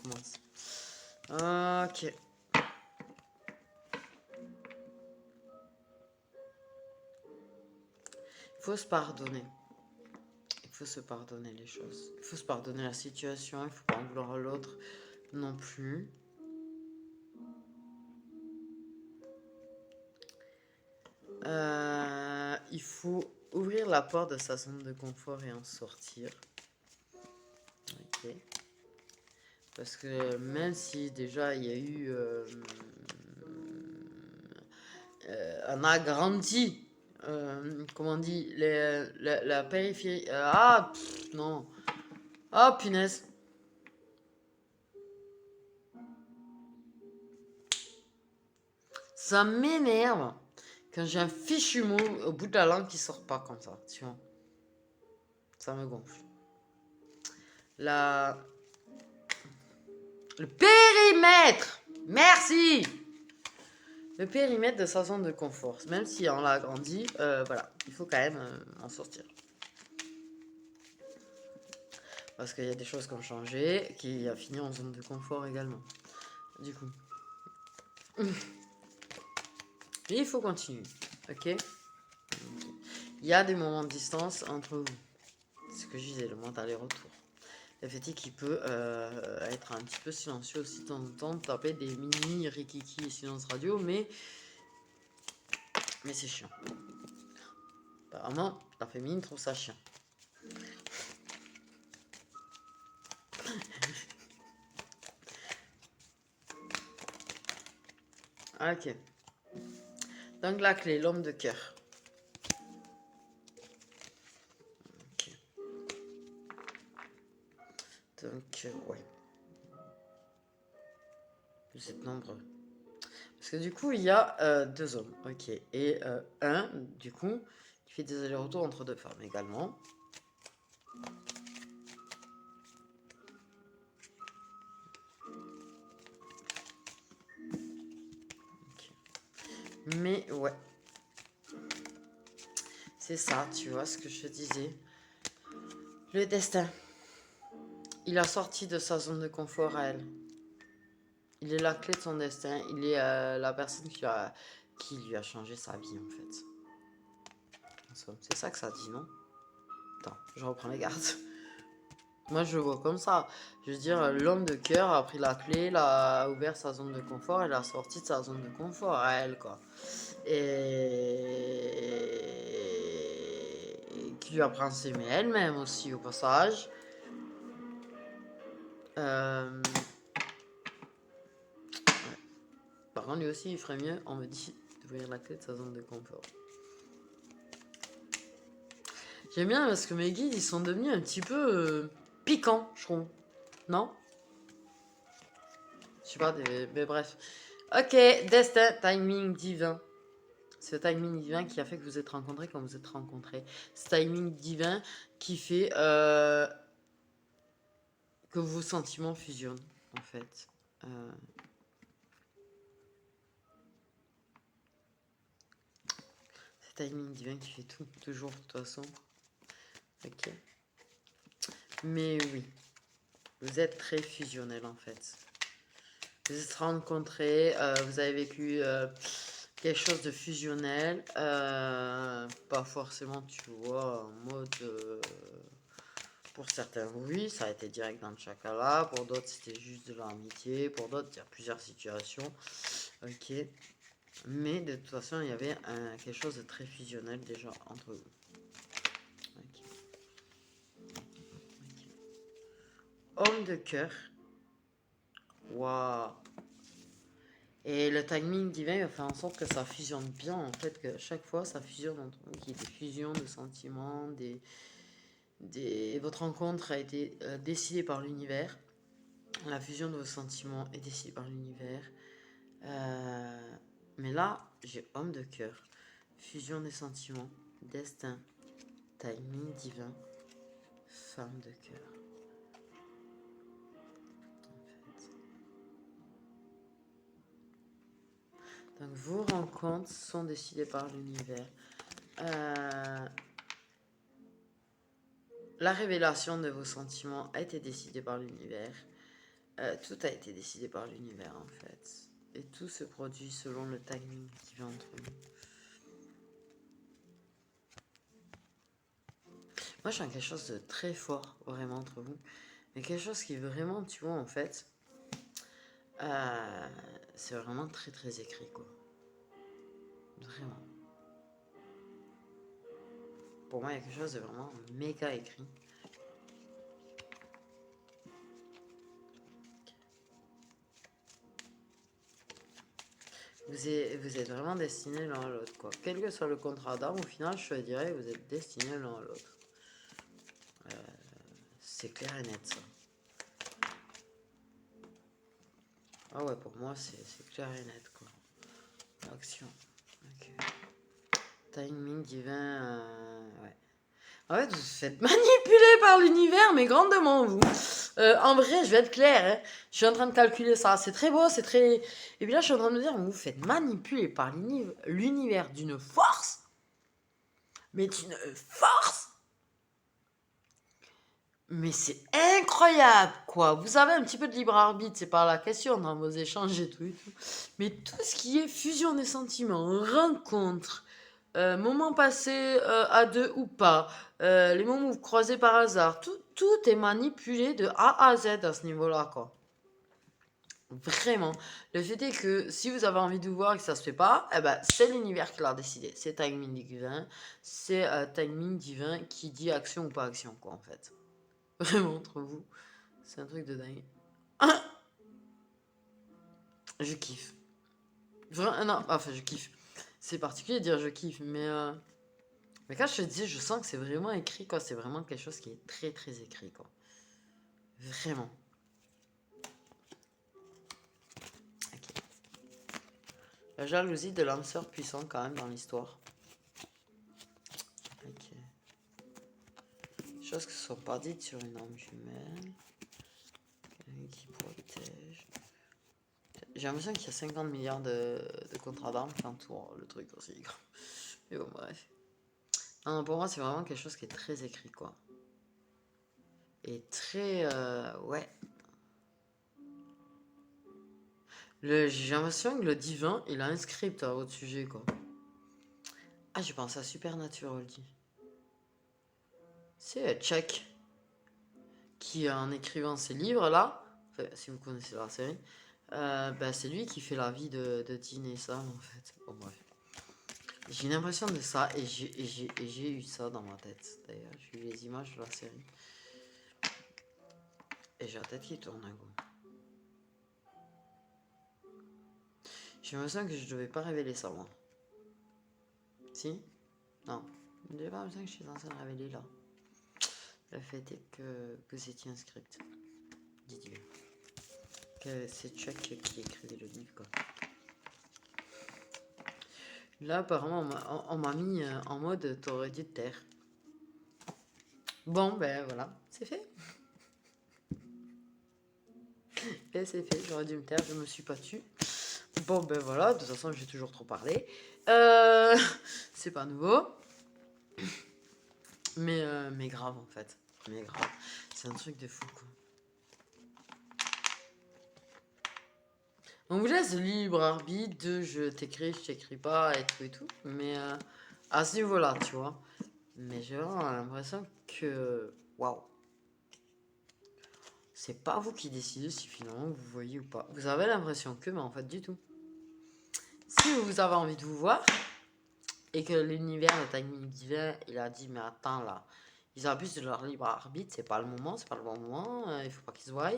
commence. Ok. Il faut se pardonner. Il faut se pardonner les choses. Il faut se pardonner la situation. Il faut pas en vouloir à l'autre non plus. Il faut ouvrir la porte de sa zone de confort et en sortir. Ok. Parce que même si déjà il y a eu un agrandi, comment on dit, la périphérie. Non. Ah, punaise. Ça m'énerve quand j'ai un fichu mot au bout de la langue qui sort pas comme ça, tu vois. Ça me gonfle. Le périmètre. Merci. Le périmètre de sa zone de confort. Même si on l'a agrandi, voilà, il faut quand même en sortir. Parce qu'il y a des choses qui ont changé, qui a fini en zone de confort également. Du coup. Mais il faut continuer, ok? Il y a des moments de distance entre vous. C'est ce que je disais, le moment d'aller-retour. La fatigue qui peut être un petit peu silencieux aussi de temps en temps, taper des mini rikiki et silence radio, mais c'est chiant. Apparemment, la féminine trouve ça chiant. Ok. Donc la clé, l'homme de cœur. Ok. Donc, ouais. Vous êtes nombreux. Parce que du coup, il y a 2 hommes. Ok. Et un, du coup, qui fait des allers-retours entre 2 femmes également. Okay. Mais ouais. C'est ça, tu vois ce que je te disais. Le destin. Il a sorti de sa zone de confort à elle. Il est la clé de son destin. Il est la personne qui lui a changé sa vie, en fait. C'est ça que ça dit, non? Attends, je reprends les gardes. Moi, je le vois comme ça. Je veux dire, l'homme de cœur a pris la clé, il a ouvert sa zone de confort, elle a sorti de sa zone de confort à elle, quoi. Et qui lui apprend à s'aimer elle-même aussi, au passage. Ouais. Par contre, lui aussi, il ferait mieux, on me dit, d'ouvrir la clé de sa zone de confort. J'aime bien parce que mes guides, ils sont devenus un petit peu piquants, je trouve. Non? Je sais pas, mais bref. Ok, destin, timing divin. C'est le timing divin qui a fait que vous êtes rencontrés comme vous êtes rencontrés. Ce timing divin qui fait que vos sentiments fusionnent, en fait. C'est le timing divin qui fait tout, toujours, de toute façon. Ok. Mais oui, vous êtes très fusionnels, en fait. Vous êtes rencontrés, vous avez vécu quelque chose de fusionnel. Pas forcément, tu vois, en mode... pour certains, oui, ça a été direct dans le chakala. Pour d'autres, c'était juste de l'amitié. Pour d'autres, il y a plusieurs situations. Ok. Mais de toute façon, il y avait quelque chose de très fusionnel déjà entre vous. Okay. Okay. Homme de cœur. Waouh. Et le timing divin il va faire en sorte que ça fusionne bien, en fait, que chaque fois ça fusionne entre vous, qu'il y ait des fusions de sentiments, votre rencontre a été décidée par l'univers. La fusion de vos sentiments est décidée par l'univers. Mais là, j'ai homme de cœur, fusion des sentiments, destin, timing divin, femme de cœur. Donc vos rencontres sont décidées par l'univers. La révélation de vos sentiments a été décidée par l'univers. Tout a été décidé par l'univers en fait. Et tout se produit selon le timing qui vient entre nous. Moi je sens quelque chose de très fort vraiment entre vous. Mais quelque chose qui vraiment, tu vois en fait, c'est vraiment très très écrit quoi. Vraiment. Pour moi il y a quelque chose de vraiment méga écrit. Vous êtes vraiment destinés l'un à l'autre quoi. Quel que soit le contrat d'armes, au final je te dirais vous êtes destinés l'un à l'autre. C'est clair et net ça. Ah ouais, pour moi c'est clair et net quoi. Action. Ok. Timing divin. Ouais. En fait, vous vous faites manipuler par l'univers, mais grandement vous. En vrai, je vais être clair. Hein. Je suis en train de calculer ça. C'est très beau, c'est très. Et puis là, je suis en train de me dire, vous vous faites manipuler par l'univers d'une force. Mais d'une force. Mais c'est incroyable, quoi. Vous avez un petit peu de libre arbitre, c'est pas la question dans vos échanges et tout et tout. Mais tout ce qui est fusion des sentiments, rencontre, moments passés à deux ou pas, les moments où vous croisez par hasard, tout est manipulé de A à Z à ce niveau-là, quoi. Vraiment. Le fait est que si vous avez envie de vous voir et que ça se fait pas, eh ben, c'est l'univers qui l'a décidé. C'est timing divin. C'est timing divin qui dit action ou pas action, quoi, en fait. Vraiment, entre vous. C'est un truc de dingue. Je kiffe. Non, enfin, je kiffe. C'est particulier de dire je kiffe, mais quand je te dis, je sens que c'est vraiment écrit, quoi. C'est vraiment quelque chose qui est très, très écrit, quoi. Vraiment. Ok. La jalousie de l'âme sœur puissant, quand même, dans l'histoire. Ok. Choses qui ne sont pas dites sur une âme jumelle. Qui protège. J'ai l'impression qu'il y a 50 milliards de contrats d'armes qui entourent le truc aussi. Mais bon, bref. Non, pour moi, c'est vraiment quelque chose qui est très écrit, quoi. Et très... ouais. J'ai l'impression que le divin, il a un script à votre sujet, quoi. Ah, j'ai pensé à Supernatural, dit. C'est Chuck, qui, en écrivant ses livres-là, enfin, si vous connaissez la série, bah, c'est lui qui fait la vie de Dean et Sam, en fait. Bon, bref. J'ai une impression de ça, et j'ai eu ça dans ma tête, d'ailleurs. J'ai eu les images de la série. Et j'ai la tête qui tourne un coup. J'ai l'impression que je devais pas révéler ça, moi. Si? Non. Je n'ai pas l'impression que je suis censé le révéler, là. Le fait est que vous étiez un script. Didier. Que c'est Chuck qui écrivait le livre, quoi. Là, apparemment, on m'a mis en mode t'aurais dû te taire. Bon, ben voilà, c'est fait. Et c'est fait, j'aurais dû me taire, je me suis pas tue. Bon, ben voilà, de toute façon, j'ai toujours trop parlé. C'est pas nouveau. Mais grave, en fait. Mais grave. C'est un truc de fou, quoi. On vous laisse libre arbitre de je t'écris pas et tout et tout. Mais à ce niveau-là, tu vois. Mais j'ai vraiment l'impression que... Waouh. C'est pas vous qui décidez si finalement vous voyez ou pas. Vous avez l'impression que, mais en fait, du tout. Si vous avez envie de vous voir, et que l'univers, le timing divin, il a dit, mais attends là, ils abusent de leur libre arbitre, c'est pas le moment, c'est pas le bon moment, il faut pas qu'ils se voient.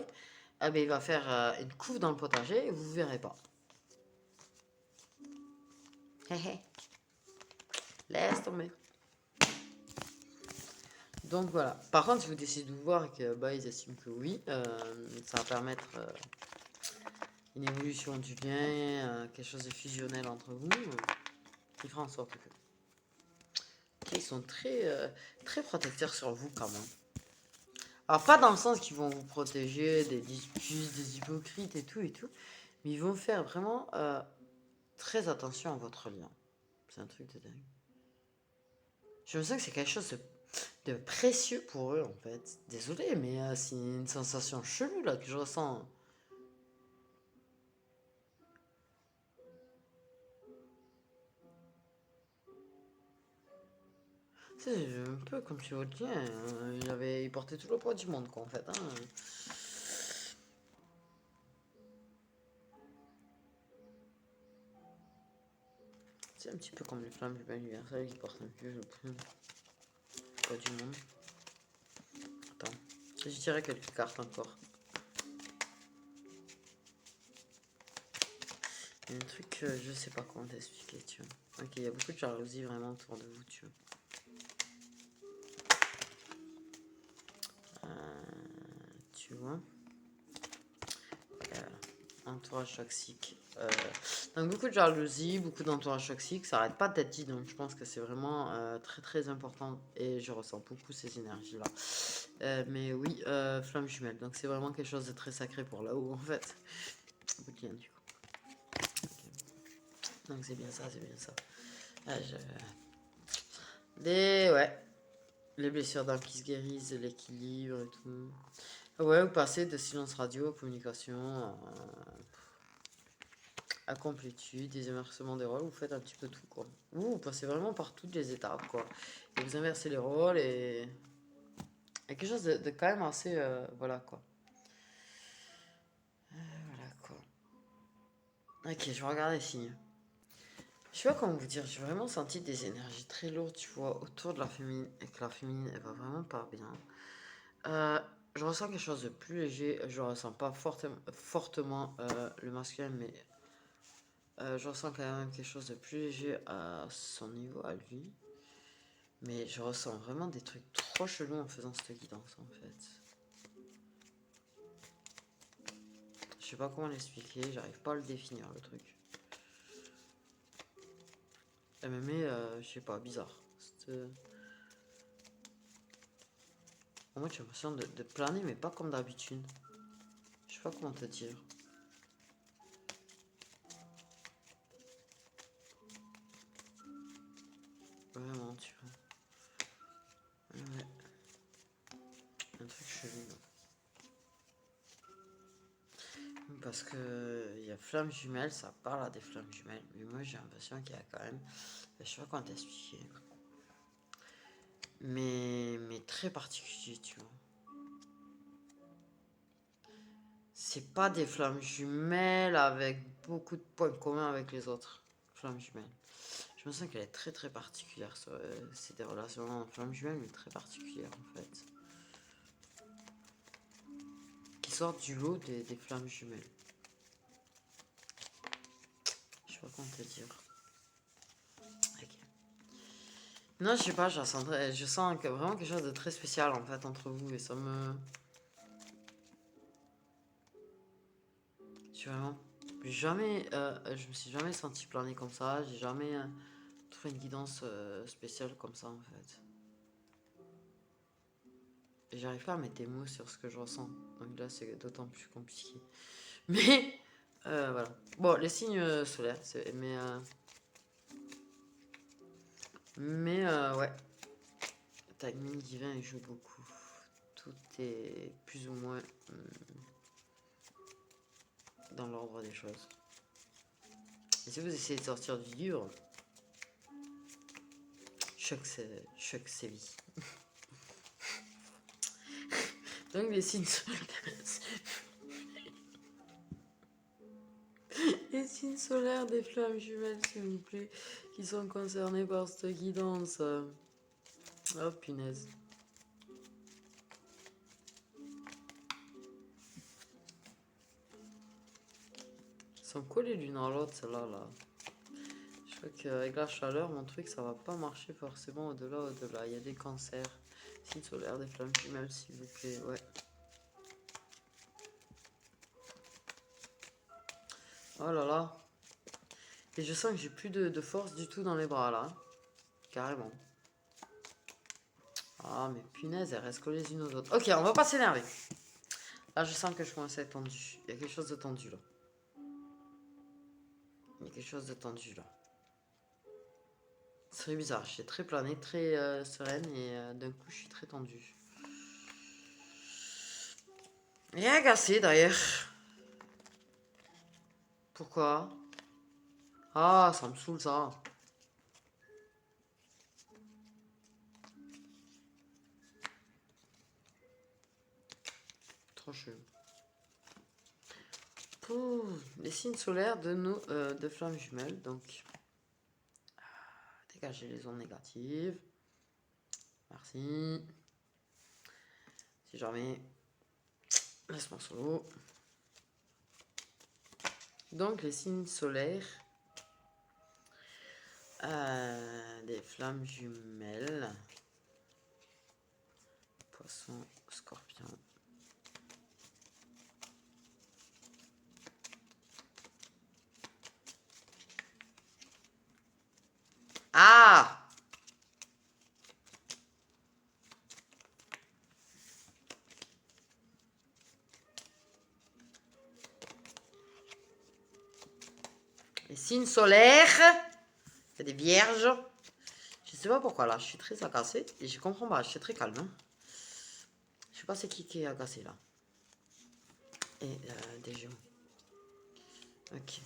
ah ben, il va faire une couve dans le potager et vous verrez pas. Hé hé. Laisse tomber. Donc voilà. Par contre, si vous décidez de voir que bah, ils estiment que oui, ça va permettre une évolution du lien, quelque chose de fusionnel entre vous, il fera en sorte qu'ils sont très protecteurs sur vous quand même. Alors pas dans le sens qu'ils vont vous protéger des disputes, des hypocrites et tout, mais ils vont faire vraiment très attention à votre lien. C'est un truc de dingue. Je me sens que c'est quelque chose de précieux pour eux en fait. Désolé, mais c'est une sensation chelou là que je ressens. C'est un peu comme si votre lien, il portait tout le poids du monde quoi en fait. Hein. C'est un petit peu comme les flammes du anniversaire qui portent un peu le poids du monde. Attends, je dirais quelques cartes encore. Il y a un truc que je sais pas comment t'expliquer, tu vois. Ok, il y a beaucoup de jalousie vraiment autour de vous, tu vois. Tu vois. Entourage toxique. Donc beaucoup de jalousie, beaucoup d'entourage toxique. Ça arrête pas d'être dit, donc je pense que c'est vraiment très important. Et je ressens beaucoup ces énergies-là. Mais oui, flamme jumelle. Donc c'est vraiment quelque chose de très sacré pour là-haut, en fait. Beaucoup de liens, du coup. Okay. Donc c'est bien ça, c'est bien ça. Ouais. Les blessures d'âme qui se guérissent, l'équilibre et tout. Ouais, vous passez de silence radio à communication, à complétude, des inversements des rôles, vous faites un petit peu tout, quoi. Vous passez vraiment par toutes les étapes, quoi. Et vous inversez les rôles et... Il y a quelque chose de quand même assez... voilà, quoi. Voilà, quoi. Ok, je vais regarder les signes. Je sais pas comment vous dire, j'ai vraiment senti des énergies très lourdes, tu vois, autour de la féminine, et que la féminine, elle va vraiment pas bien. Je ressens quelque chose de plus léger, je ressens pas fortement le masculin, mais je ressens quand même quelque chose de plus léger à son niveau, à lui. Mais je ressens vraiment des trucs trop chelous en faisant cette guidance, en fait. Je sais pas comment l'expliquer, j'arrive pas à le définir, le truc. Elle me met, je sais pas, bizarre. Moi, j'ai l'impression de planer, mais pas comme d'habitude. Je sais pas comment te dire. Vraiment, tu vois. Ouais. Un truc chelou. Parce que il y a flammes jumelles, ça parle à des flammes jumelles. Mais moi, j'ai l'impression qu'il y a quand même... Je sais pas comment t'expliquer. Mais très particulier, tu vois. C'est pas des flammes jumelles avec beaucoup de points communs avec les autres flammes jumelles. Je me sens qu'elle est très particulière. C'est des relations en flammes jumelles, mais très particulières en fait. Qui sortent du lot des flammes jumelles. Je sais pas comment te dire. Ok. Non, je sais pas, je sens vraiment quelque chose de très spécial en fait entre vous et ça me... Je suis vraiment jamais... je me suis jamais senti planer comme ça, j'ai jamais trouvé une guidance spéciale comme ça en fait. Et j'arrive pas à mettre des mots sur ce que je ressens, donc là c'est d'autant plus compliqué. Mais voilà. Bon, les signes solaires, mais ouais. Timing divin il joue beaucoup. Tout est plus ou moins dans l'ordre des choses. Et si vous essayez de sortir du livre, choc sévit. Donc les signes solaires. Les signes solaires des flammes jumelles, s'il vous plaît, qui sont concernés par cette guidance. Oh punaise. sont collées l'une à l'autre, celle-là, là. Je crois qu'avec la chaleur, mon truc, ça va pas marcher forcément au-delà. Il y a des cancers. Signe solaire, des flammes jumelles, s'il vous plaît, ouais. Oh là là. Et je sens que j'ai plus de force du tout dans les bras, là. Carrément. Ah, mais punaise, elles restent collées les unes aux autres. Ok, on va pas s'énerver. Là, je sens que je commence à être tendu. Il y a quelque chose de tendu, là. Il y a quelque chose de tendu, là. C'est bizarre. Je suis très planée, très sereine, et d'un coup, je suis très tendue. Et agacée, d'ailleurs. Pourquoi? Ah, ça me saoule, ça. Trop chelou. Les signes solaires de flammes jumelles, donc dégager les ondes négatives. Merci. Si jamais, laisse-moi solo. Donc les signes solaires des flammes jumelles. Poisson, scorpion. Ah! Les signes solaires, c'est des vierges. Je sais pas pourquoi là, je suis très agacée et je comprends pas, je suis très calme. Hein. Je sais pas c'est qui est agacé là. Et des géants. Ok.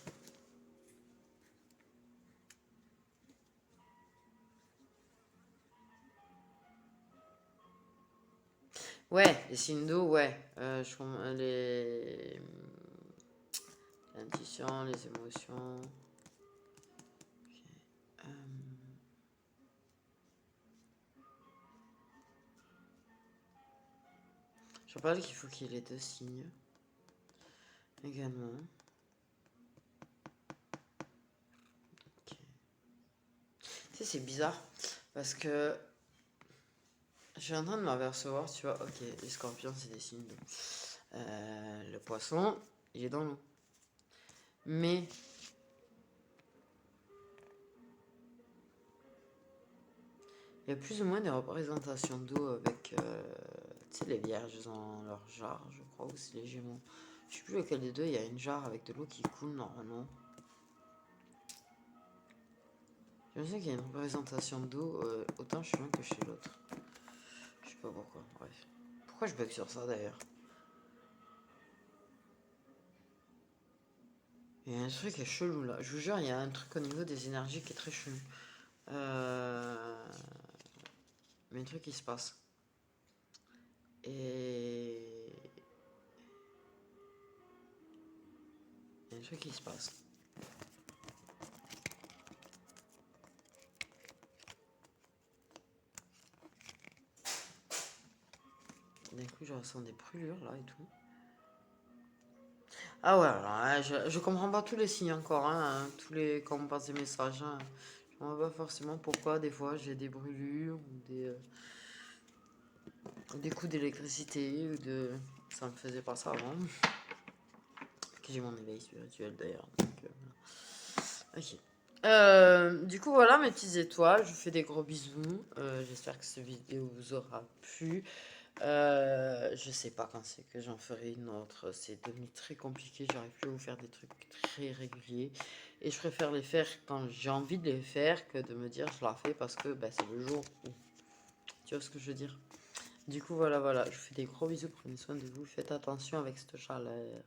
Ouais, les signes d'eau, ouais. L'intuition, les émotions. Okay. Je rappelle qu'il faut qu'il y ait les deux signes. Également. Okay. Tu sais, c'est bizarre. Parce que je suis en train de m'apercevoir, tu vois. Ok, les scorpions, c'est des signes d'eau. Le poisson, il est dans l'eau. Mais il y a plus ou moins des représentations d'eau avec, tu sais, les vierges dans leur jarre, je crois, ou c'est les gémeaux. Je sais plus lequel des deux, il y a une jarre avec de l'eau qui coule normalement. Je sais qu'il y a une représentation d'eau, autant chez l'un que chez l'autre. Je sais pas pourquoi, bref. Pourquoi je bug sur ça d'ailleurs? Il y a un truc qui est chelou là. Je vous jure, il y a un truc au niveau des énergies qui est très chelou. Mais un truc qui se passe. Et... il y a un truc qui se passe. D'un coup, je ressens des brûlures là et tout. Ah ouais, alors, je comprends pas tous les signes encore, hein, tous les quand on passe des messages. Hein. Je comprends pas forcément pourquoi des fois j'ai des brûlures ou des coups d'électricité ou de. Ça me faisait pas ça avant. Que j'ai mon éveil spirituel d'ailleurs. Ok. Du coup voilà mes petites étoiles, je vous fais des gros bisous. J'espère que cette vidéo vous aura plu. Je sais pas quand c'est que j'en ferai une autre. C'est devenu très compliqué. J'arrive plus à vous faire des trucs très réguliers. Et je préfère les faire quand j'ai envie de les faire que de me dire je la fais parce que bah, c'est le jour où. Tu vois ce que je veux dire? Du coup, voilà. Je vous fais des gros bisous. Prenez soin de vous. Faites attention avec cette chaleur.